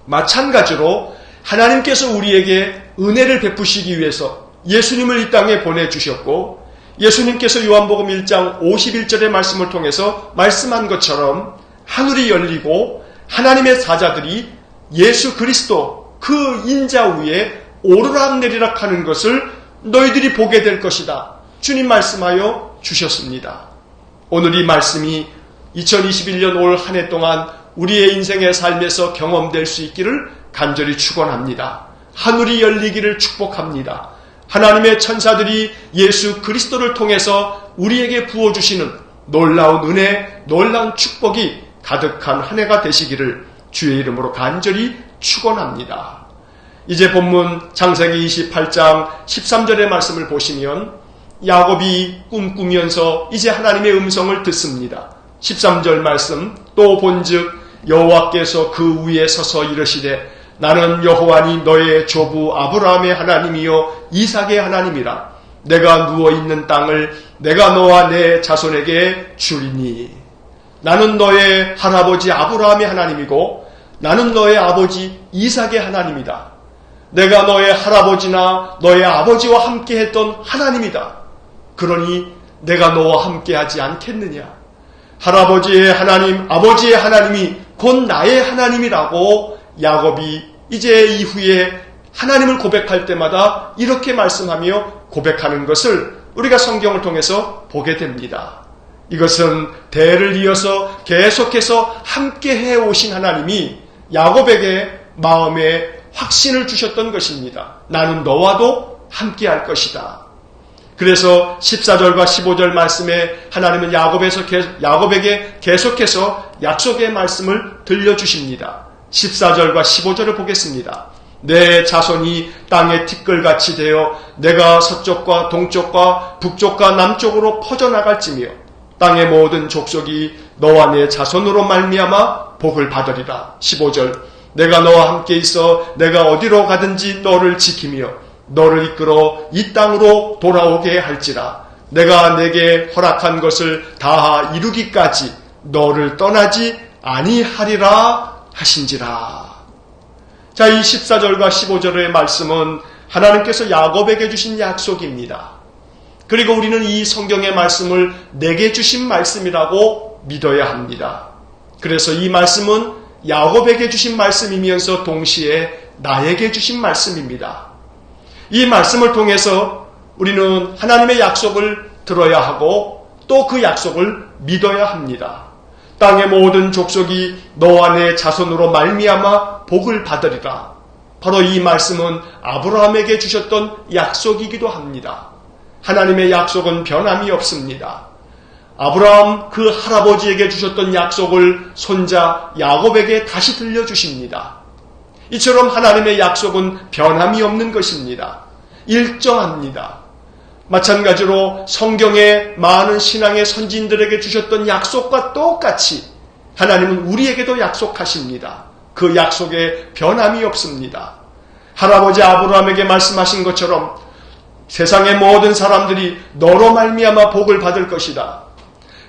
마찬가지로 하나님께서 우리에게 은혜를 베푸시기 위해서 예수님을 이 땅에 보내주셨고, 예수님께서 요한복음 1장 51절의 말씀을 통해서 말씀한 것처럼 하늘이 열리고 하나님의 사자들이 예수 그리스도 그 인자 위에 오르락내리락 하는 것을 너희들이 보게 될 것이다. 주님 말씀하여 주셨습니다. 오늘 이 말씀이 2021년 올 한 해 동안 우리의 인생의 삶에서 경험될 수 있기를 간절히 축원합니다. 하늘이 열리기를 축복합니다. 하나님의 천사들이 예수 그리스도를 통해서 우리에게 부어주시는 놀라운 은혜, 놀라운 축복이 가득한 한 해가 되시기를 주의 이름으로 간절히 축원합니다. 이제 본문 창세기 28장 13절의 말씀을 보시면 야곱이 꿈꾸면서 이제 하나님의 음성을 듣습니다. 13절 말씀, 또 본즉 여호와께서 그 위에 서서 이르시되 나는 여호와니 너의 조부 아브라함의 하나님이요 이삭의 하나님이라. 내가 누워있는 땅을 내가 너와 내 자손에게 주리니. 나는 너의 할아버지 아브라함의 하나님이고 나는 너의 아버지 이삭의 하나님이다. 내가 너의 할아버지나 너의 아버지와 함께 했던 하나님이다. 그러니 내가 너와 함께 하지 않겠느냐. 할아버지의 하나님, 아버지의 하나님이 곧 나의 하나님이라고 야곱이 이제 이후에 하나님을 고백할 때마다 이렇게 말씀하며 고백하는 것을 우리가 성경을 통해서 보게 됩니다. 이것은 대를 이어서 계속해서 함께 해오신 하나님이 야곱에게 마음에 확신을 주셨던 것입니다. 나는 너와도 함께 할 것이다. 그래서 14절과 15절 말씀에 하나님은 야곱에게 계속해서 약속의 말씀을 들려주십니다. 14절과 15절을 보겠습니다. 내 자손이 땅의 티끌같이 되어 내가 서쪽과 동쪽과 북쪽과 남쪽으로 퍼져나갈지며 땅의 모든 족속이 너와 내 자손으로 말미암아 복을 받으리라. 15절 내가 너와 함께 있어 내가 어디로 가든지 너를 지키며 너를 이끌어 이 땅으로 돌아오게 할지라. 내가 내게 허락한 것을 다 이루기까지 너를 떠나지 아니하리라 하신지라. 자, 이 14절과 15절의 말씀은 하나님께서 야곱에게 주신 약속입니다. 그리고 우리는 이 성경의 말씀을 내게 주신 말씀이라고 믿어야 합니다. 그래서 이 말씀은 야곱에게 주신 말씀이면서 동시에 나에게 주신 말씀입니다. 이 말씀을 통해서 우리는 하나님의 약속을 들어야 하고 또 그 약속을 믿어야 합니다. 땅의 모든 족속이 너와 내 자손으로 말미암아 복을 받으리라. 바로 이 말씀은 아브라함에게 주셨던 약속이기도 합니다. 하나님의 약속은 변함이 없습니다. 아브라함 그 할아버지에게 주셨던 약속을 손자 야곱에게 다시 들려주십니다. 이처럼 하나님의 약속은 변함이 없는 것입니다. 일정합니다. 마찬가지로 성경의 많은 신앙의 선진들에게 주셨던 약속과 똑같이 하나님은 우리에게도 약속하십니다. 그 약속에 변함이 없습니다. 할아버지 아브라함에게 말씀하신 것처럼 세상의 모든 사람들이 너로 말미암아 복을 받을 것이다.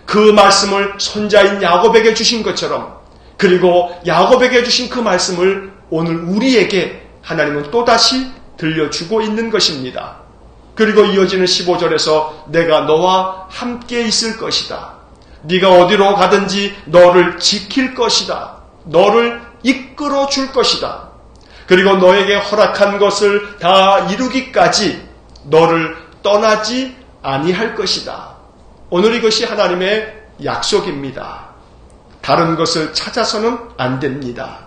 그 말씀을 손자인 야곱에게 주신 것처럼, 그리고 야곱에게 주신 그 말씀을 오늘 우리에게 하나님은 또다시 들려주고 있는 것입니다. 그리고 이어지는 15절에서 내가 너와 함께 있을 것이다. 네가 어디로 가든지 너를 지킬 것이다. 너를 이끌어 줄 것이다. 그리고 너에게 허락한 것을 다 이루기까지 너를 떠나지 아니할 것이다. 오늘 이것이 하나님의 약속입니다. 다른 것을 찾아서는 안 됩니다.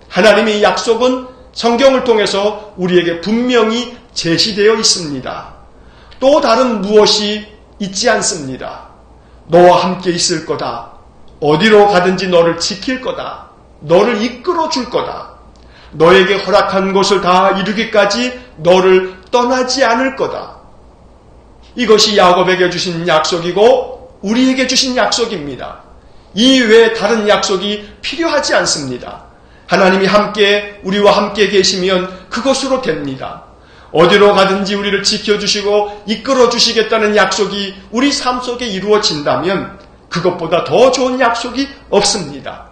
하나님의 약속은 성경을 통해서 우리에게 분명히 제시되어 있습니다. 또 다른 무엇이 있지 않습니다. 너와 함께 있을 거다. 어디로 가든지 너를 지킬 거다. 너를 이끌어 줄 거다. 너에게 허락한 것을 다 이루기까지 너를 떠나지 않을 거다. 이것이 야곱에게 주신 약속이고 우리에게 주신 약속입니다. 이 외에 다른 약속이 필요하지 않습니다. 하나님이 함께 우리와 함께 계시면 그것으로 됩니다. 어디로 가든지 우리를 지켜주시고 이끌어주시겠다는 약속이 우리 삶 속에 이루어진다면 그것보다 더 좋은 약속이 없습니다.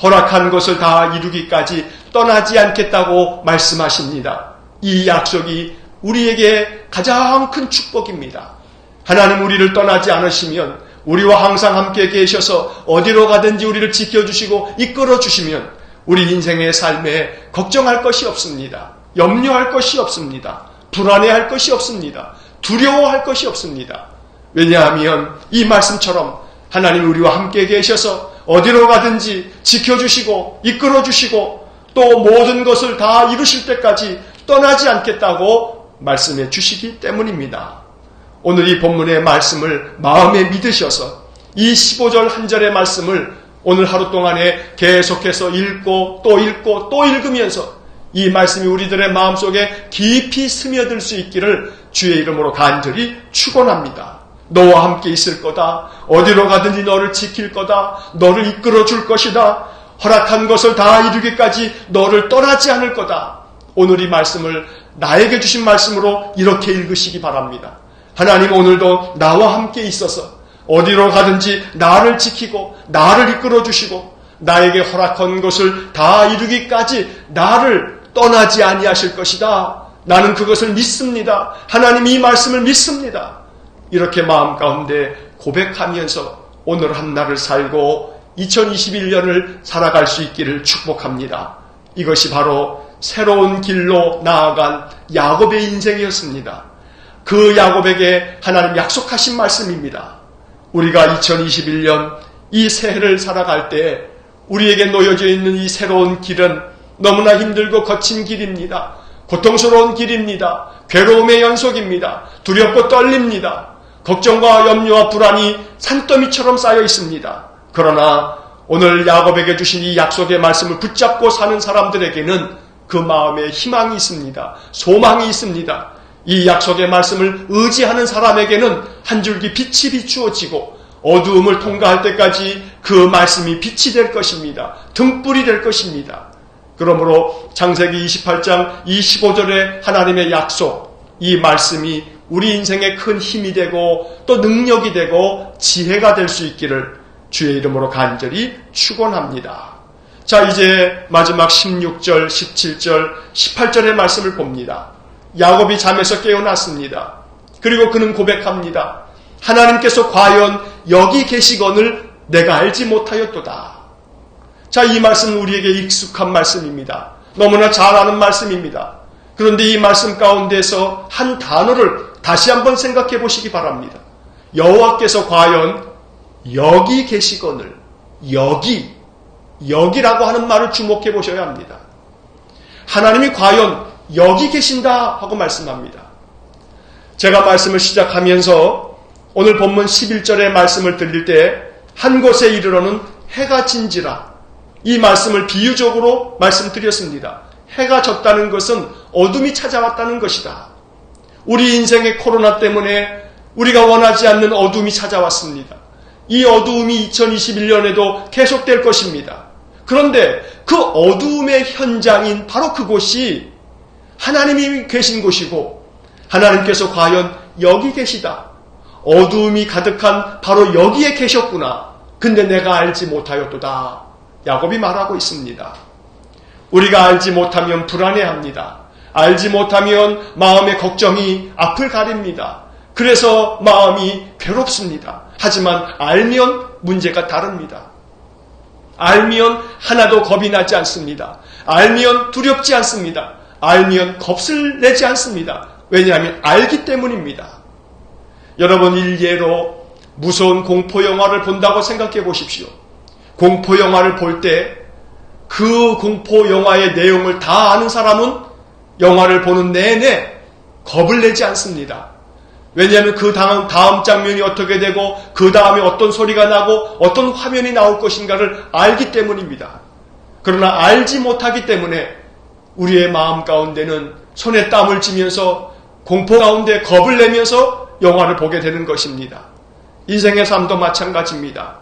허락한 것을 다 이루기까지 떠나지 않겠다고 말씀하십니다. 이 약속이 우리에게 가장 큰 축복입니다. 하나님 우리를 떠나지 않으시면, 우리와 항상 함께 계셔서 어디로 가든지 우리를 지켜주시고 이끌어주시면 우리 인생의 삶에 걱정할 것이 없습니다. 염려할 것이 없습니다. 불안해할 것이 없습니다. 두려워할 것이 없습니다. 왜냐하면 이 말씀처럼 하나님 우리와 함께 계셔서 어디로 가든지 지켜주시고 이끌어주시고 또 모든 것을 다 이루실 때까지 떠나지 않겠다고 말씀해 주시기 때문입니다. 오늘 이 본문의 말씀을 마음에 믿으셔서 이 15절 한 절의 말씀을 오늘 하루 동안에 계속해서 읽고 또 읽으면서 이 말씀이 우리들의 마음속에 깊이 스며들 수 있기를 주의 이름으로 간절히 축원합니다. 너와 함께 있을 거다. 어디로 가든지 너를 지킬 거다. 너를 이끌어 줄 것이다. 허락한 것을 다 이루기까지 너를 떠나지 않을 거다. 오늘 이 말씀을 나에게 주신 말씀으로 이렇게 읽으시기 바랍니다. 하나님 오늘도 나와 함께 있어서 어디로 가든지 나를 지키고 나를 이끌어 주시고 나에게 허락한 것을 다 이루기까지 나를 떠나지 아니하실 것이다. 나는 그것을 믿습니다. 하나님 이 말씀을 믿습니다. 이렇게 마음 가운데 고백하면서 오늘 한 날을 살고 2021년을 살아갈 수 있기를 축복합니다. 이것이 바로 새로운 길로 나아간 야곱의 인생이었습니다. 그 야곱에게 하나님 약속하신 말씀입니다. 우리가 2021년 이 새해를 살아갈 때 우리에게 놓여져 있는 이 새로운 길은 너무나 힘들고 거친 길입니다. 고통스러운 길입니다. 괴로움의 연속입니다. 두렵고 떨립니다. 걱정과 염려와 불안이 산더미처럼 쌓여 있습니다. 그러나 오늘 야곱에게 주신 이 약속의 말씀을 붙잡고 사는 사람들에게는 그 마음에 희망이 있습니다. 소망이 있습니다. 이 약속의 말씀을 의지하는 사람에게는 한 줄기 빛이 비추어지고 어두움을 통과할 때까지 그 말씀이 빛이 될 것입니다. 등불이 될 것입니다. 그러므로 창세기 28장 25절의 하나님의 약속, 이 말씀이 우리 인생에 큰 힘이 되고 또 능력이 되고 지혜가 될 수 있기를 주의 이름으로 간절히 축원합니다. 자, 이제 마지막 16절, 17절, 18절의 말씀을 봅니다. 야곱이 잠에서 깨어났습니다. 그리고 그는 고백합니다. 하나님께서 과연 여기 계시거늘 내가 알지 못하였도다. 자, 이 말씀은 우리에게 익숙한 말씀입니다. 너무나 잘 아는 말씀입니다. 그런데 이 말씀 가운데서 한 단어를 다시 한번 생각해 보시기 바랍니다. 여호와께서 과연 여기 계시거늘, 여기라고 하는 말을 주목해 보셔야 합니다. 하나님이 과연 여기 계신다 하고 말씀합니다. 제가 말씀을 시작하면서 오늘 본문 11절의 말씀을 들릴 때 한 곳에 이르러는 해가 진지라, 이 말씀을 비유적으로 말씀드렸습니다. 해가 졌다는 것은 어둠이 찾아왔다는 것이다. 우리 인생의 코로나 때문에 우리가 원하지 않는 어둠이 찾아왔습니다. 이 어두움이 2021년에도 계속될 것입니다. 그런데 그 어두움의 현장인 바로 그곳이 하나님이 계신 곳이고 하나님께서 과연 여기 계시다. 어두움이 가득한 바로 여기에 계셨구나. 근데 내가 알지 못하였도다. 야곱이 말하고 있습니다. 우리가 알지 못하면 불안해합니다. 알지 못하면 마음의 걱정이 앞을 가립니다. 그래서 마음이 괴롭습니다. 하지만 알면 문제가 다릅니다. 알면 하나도 겁이 나지 않습니다. 알면 두렵지 않습니다. 알면 겁을 내지 않습니다. 왜냐하면 알기 때문입니다. 여러분, 일례로 무서운 공포영화를 본다고 생각해 보십시오. 공포영화를 볼 때 그 공포영화의 내용을 다 아는 사람은 영화를 보는 내내 겁을 내지 않습니다. 왜냐하면 그 다음 장면이 어떻게 되고 그 다음에 어떤 소리가 나고 어떤 화면이 나올 것인가를 알기 때문입니다. 그러나 알지 못하기 때문에 우리의 마음 가운데는 손에 땀을 쥐면서 공포 가운데 겁을 내면서 영화를 보게 되는 것입니다. 인생의 삶도 마찬가지입니다.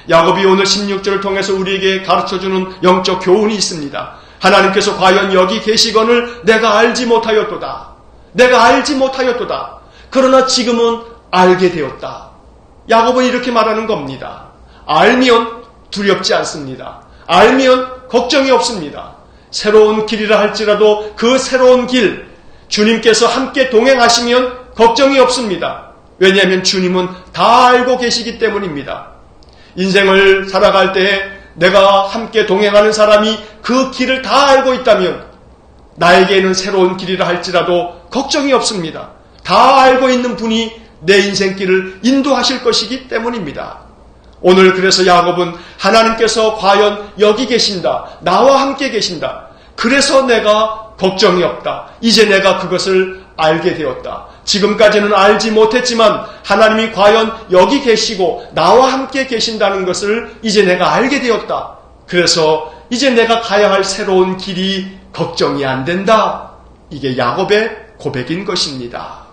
야곱이 오늘 16절을 통해서 우리에게 가르쳐주는 영적 교훈이 있습니다. 하나님께서 과연 여기 계시거늘 내가 알지 못하였도다. 내가 알지 못하였도다. 그러나 지금은 알게 되었다. 야곱은 이렇게 말하는 겁니다. 알면 두렵지 않습니다. 알면 걱정이 없습니다. 새로운 길이라 할지라도 그 새로운 길, 주님께서 함께 동행하시면 걱정이 없습니다. 왜냐하면 주님은 다 알고 계시기 때문입니다. 인생을 살아갈 때 내가 함께 동행하는 사람이 그 길을 다 알고 있다면 나에게는 새로운 길이라 할지라도 걱정이 없습니다. 다 알고 있는 분이 내 인생길을 인도하실 것이기 때문입니다. 오늘 그래서 야곱은 하나님께서 과연 여기 계신다, 나와 함께 계신다, 그래서 내가 걱정이 없다, 이제 내가 그것을 알게 되었다, 지금까지는 알지 못했지만 하나님이 과연 여기 계시고 나와 함께 계신다는 것을 이제 내가 알게 되었다, 그래서 이제 내가 가야 할 새로운 길이 걱정이 안 된다. 이게 야곱의 고백인 것입니다.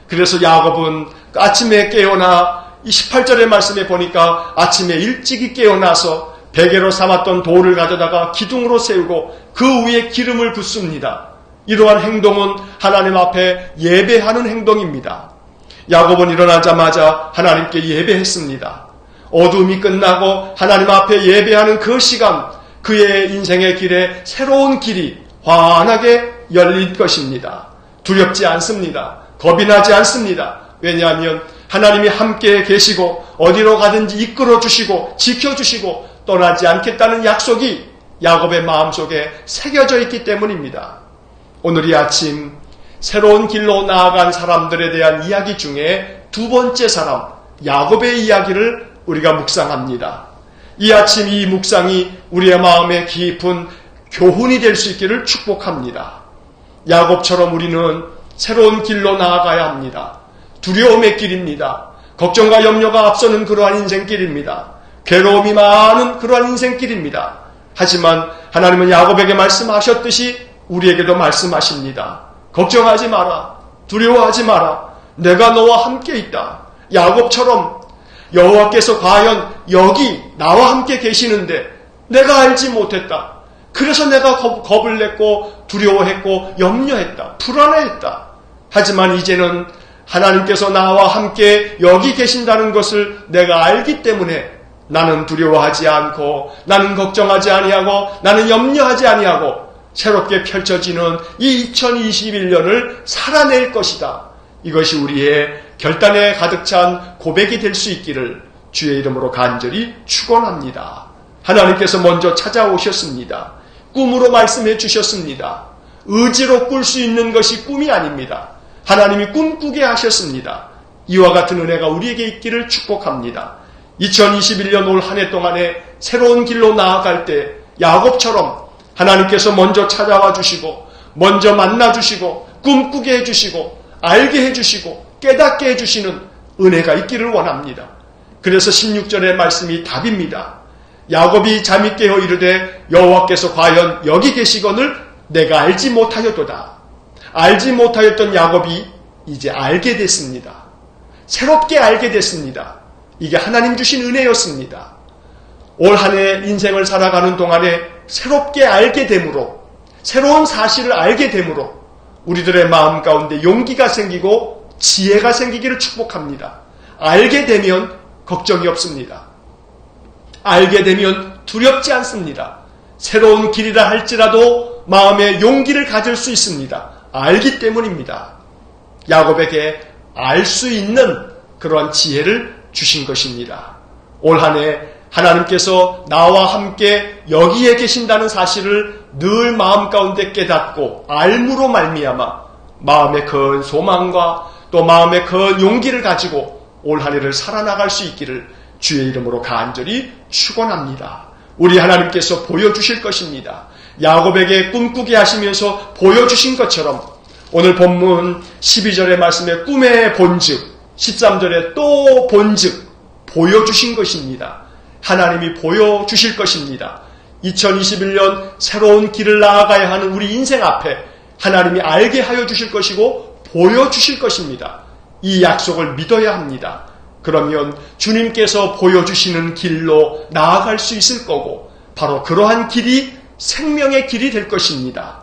그래서 야곱은 아침에 깨어나 이 18절의 말씀에 보니까 아침에 일찍이 깨어나서 베개로 삼았던 돌을 가져다가 기둥으로 세우고 그 위에 기름을 붓습니다. 이러한 행동은 하나님 앞에 예배하는 행동입니다. 야곱은 일어나자마자 하나님께 예배했습니다. 어둠이 끝나고 하나님 앞에 예배하는 그 시간, 그의 인생의 길에 새로운 길이 환하게 열릴 것입니다. 두렵지 않습니다. 겁이 나지 않습니다. 왜냐하면 하나님이 함께 계시고 어디로 가든지 이끌어 주시고 지켜주시고 떠나지 않겠다는 약속이 야곱의 마음속에 새겨져 있기 때문입니다. 오늘 이 아침 새로운 길로 나아간 사람들에 대한 이야기 중에 두 번째 사람 야곱의 이야기를 우리가 묵상합니다. 이 아침 이 묵상이 우리의 마음에 깊은 교훈이 될 수 있기를 축복합니다. 야곱처럼 우리는 새로운 길로 나아가야 합니다. 두려움의 길입니다. 걱정과 염려가 앞서는 그러한 인생길입니다. 괴로움이 많은 그러한 인생길입니다. 하지만 하나님은 야곱에게 말씀하셨듯이 우리에게도 말씀하십니다. 걱정하지 마라. 두려워하지 마라. 내가 너와 함께 있다. 야곱처럼 여호와께서 과연 여기 나와 함께 계시는데 내가 알지 못했다. 그래서 내가 겁을 냈고 두려워했고 염려했다. 불안해했다. 하지만 이제는 하나님께서 나와 함께 여기 계신다는 것을 내가 알기 때문에 나는 두려워하지 않고 나는 걱정하지 아니하고 나는 염려하지 아니하고 새롭게 펼쳐지는 이 2021년을 살아낼 것이다. 이것이 우리의 결단에 가득 찬 고백이 될 수 있기를 주의 이름으로 간절히 축원합니다. 하나님께서 먼저 찾아오셨습니다. 꿈으로 말씀해 주셨습니다. 의지로 꿀 수 있는 것이 꿈이 아닙니다. 하나님이 꿈꾸게 하셨습니다. 이와 같은 은혜가 우리에게 있기를 축복합니다. 2021년 올 한 해 동안에 새로운 길로 나아갈 때 야곱처럼 하나님께서 먼저 찾아와 주시고 먼저 만나 주시고 꿈꾸게 해주시고 알게 해주시고 깨닫게 해주시는 은혜가 있기를 원합니다. 그래서 16절의 말씀이 답입니다. 야곱이 잠이 깨어 이르되 여호와께서 과연 여기 계시거늘 내가 알지 못하였도다. 알지 못하였던 야곱이 이제 알게 됐습니다. 새롭게 알게 됐습니다. 이게 하나님 주신 은혜였습니다. 올 한 해 인생을 살아가는 동안에 새롭게 알게 됨으로 새로운 사실을 알게 됨으로 우리들의 마음 가운데 용기가 생기고 지혜가 생기기를 축복합니다. 알게 되면 걱정이 없습니다. 알게 되면 두렵지 않습니다. 새로운 길이라 할지라도 마음에 용기를 가질 수 있습니다. 알기 때문입니다. 야곱에게 알 수 있는 그런 지혜를 주신 것입니다. 올 한 해 하나님께서 나와 함께 여기에 계신다는 사실을 늘 마음 가운데 깨닫고 알므로 말미암아 마음의 큰 소망과 또 마음의 큰 용기를 가지고 올 한 해를 살아나갈 수 있기를 주의 이름으로 간절히 축원합니다. 우리 하나님께서 보여주실 것입니다. 야곱에게 꿈꾸게 하시면서 보여주신 것처럼 오늘 본문 12절의 말씀에 꿈의 본즉 13절에 또 본즉 보여주신 것입니다. 하나님이 보여주실 것입니다. 2021년 새로운 길을 나아가야 하는 우리 인생 앞에 하나님이 알게 하여 주실 것이고 보여주실 것입니다. 이 약속을 믿어야 합니다. 그러면 주님께서 보여주시는 길로 나아갈 수 있을 거고 바로 그러한 길이 생명의 길이 될 것입니다.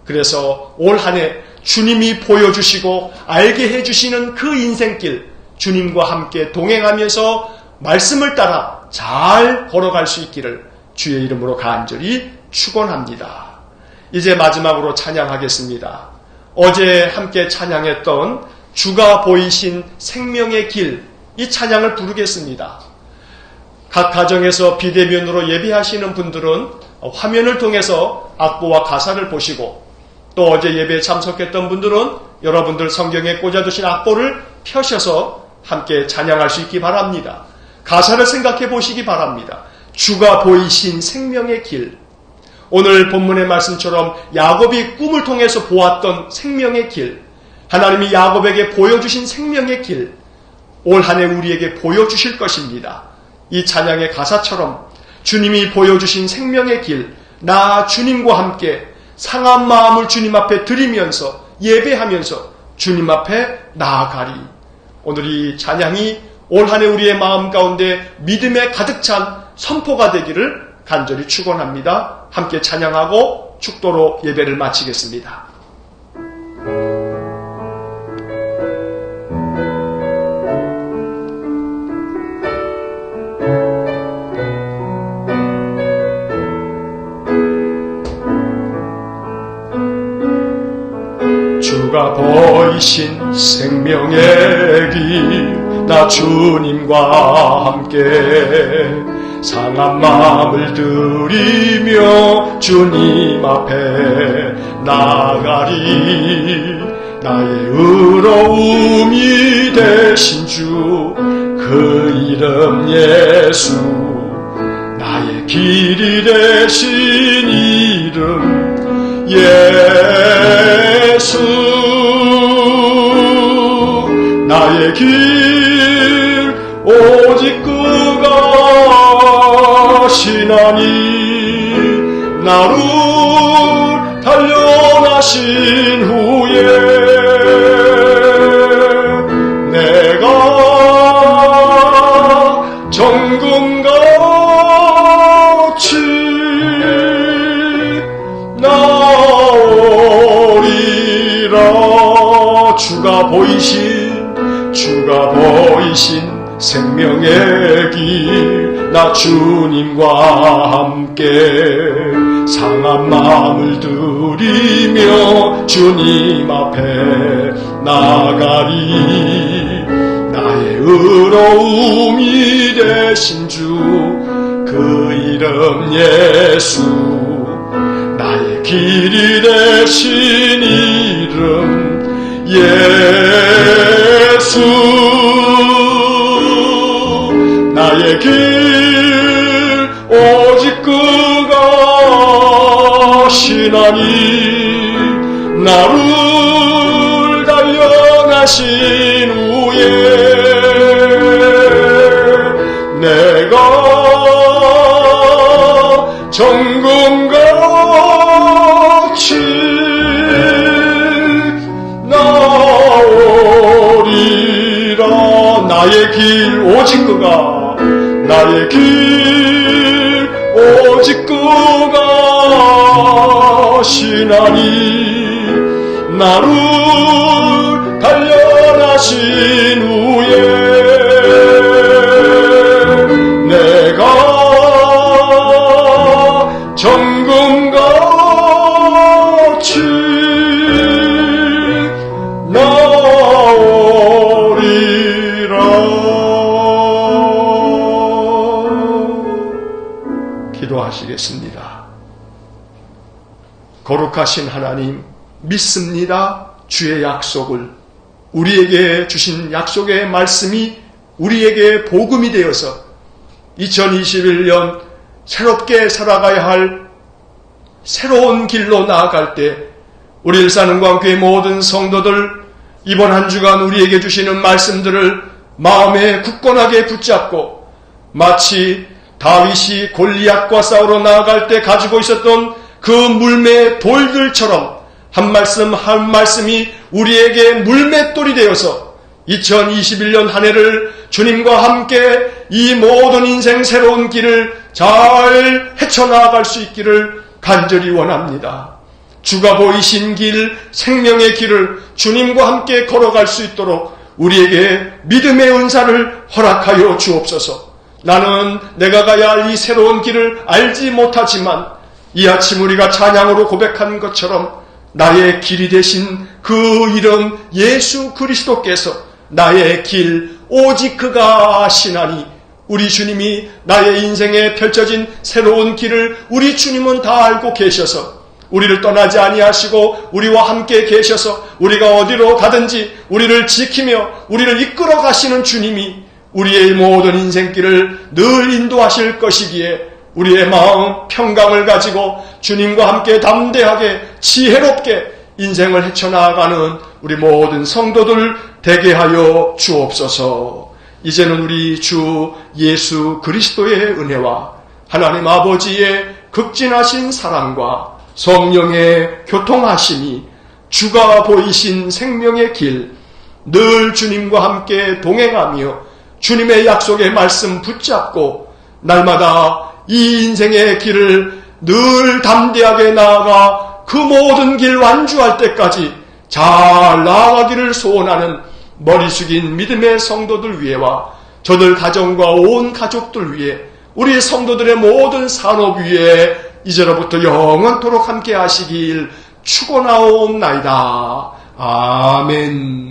그래서 올 한 해 주님이 보여주시고 알게 해주시는 그 인생길 주님과 함께 동행하면서 말씀을 따라 잘 걸어갈 수 있기를 주의 이름으로 간절히 축원합니다. 이제 마지막으로 찬양하겠습니다. 어제 함께 찬양했던 주가 보이신 생명의 길, 이 찬양을 부르겠습니다. 각 가정에서 비대면으로 예배하시는 분들은 화면을 통해서 악보와 가사를 보시고, 또 어제 예배에 참석했던 분들은 여러분들 성경에 꽂아두신 악보를 펴셔서 함께 찬양할 수 있기 바랍니다. 가사를 생각해 보시기 바랍니다. 주가 보이신 생명의 길. 오늘 본문의 말씀처럼 야곱이 꿈을 통해서 보았던 생명의 길, 하나님이 야곱에게 보여주신 생명의 길, 올 한 해 우리에게 보여주실 것입니다. 이 찬양의 가사처럼 주님이 보여주신 생명의 길, 나 주님과 함께 상한 마음을 주님 앞에 드리면서 예배하면서 주님 앞에 나아가리. 오늘 이 찬양이 올 한 해 우리의 마음 가운데 믿음에 가득 찬 선포가 되기를 간절히 축원합니다. 함께 찬양하고 축도로 예배를 마치겠습니다. 주가 보이신 생명의 길, 나 주님과 함께 상한 마음을 드리며 주님 앞에 나가리. 나의 의로움이 되신 주, 그 이름 예수. 나의 길이 되신 이름 예수. 나의 길 오직 그가 시나니. 나를 단련하신 후에 내가 정금같이 나오리라. 주가 보이신 생명의 길, 나 주님과 함께 상한 마음을 드리며 주님 앞에 나가리. 나의 의로움이 되신 주, 그 이름 예수. 나의 길이 되신 이름 예수. 나의 길 오직 그가 시나니. 나를 단련하신 후에 내가 정금같이 나오리라. 나의 길 오직 그가, 나의 길 오직 그가 시나니. 나를 단련하신 후에 내가 정금같이 기도하시겠습니다. 거룩하신 하나님, 믿습니다. 주의 약속을, 우리에게 주신 약속의 말씀이 우리에게 복음이 되어서 2021년 새롭게 살아가야 할 새로운 길로 나아갈 때 우리 일산은광교회 모든 성도들 이번 한 주간 우리에게 주시는 말씀들을 마음에 굳건하게 붙잡고 마치 다윗이 골리앗과 싸우러 나아갈 때 가지고 있었던 그 물매 돌들처럼 한 말씀 한 말씀이 우리에게 물맷돌이 되어서 2021년 한 해를 주님과 함께 이 모든 인생 새로운 길을 잘 헤쳐나갈 수 있기를 간절히 원합니다. 주가 보이신 길, 생명의 길을 주님과 함께 걸어갈 수 있도록 우리에게 믿음의 은사를 허락하여 주옵소서. 나는 내가 가야 할 이 새로운 길을 알지 못하지만 이 아침 우리가 찬양으로 고백한 것처럼 나의 길이 되신 그 이름 예수 그리스도께서 나의 길 오직 그가 아시나니, 우리 주님이 나의 인생에 펼쳐진 새로운 길을 우리 주님은 다 알고 계셔서 우리를 떠나지 아니하시고 우리와 함께 계셔서 우리가 어디로 가든지 우리를 지키며 우리를 이끌어 가시는 주님이 우리의 모든 인생길을 늘 인도하실 것이기에 우리의 마음 평강을 가지고 주님과 함께 담대하게 지혜롭게 인생을 헤쳐나가는 우리 모든 성도들 되게 하여 주옵소서. 이제는 우리 주 예수 그리스도의 은혜와 하나님 아버지의 극진하신 사랑과 성령의 교통하심이 주가 보이신 생명의 길, 늘 주님과 함께 동행하며 주님의 약속의 말씀 붙잡고 날마다 이 인생의 길을 늘 담대하게 나아가 그 모든 길 완주할 때까지 잘 나아가기를 소원하는 머리 숙인 믿음의 성도들 위에와 저들 가정과 온 가족들 위에 우리 성도들의 모든 산업 위에 이제로부터 영원토록 함께 하시길 축원하옵나이다. 아멘.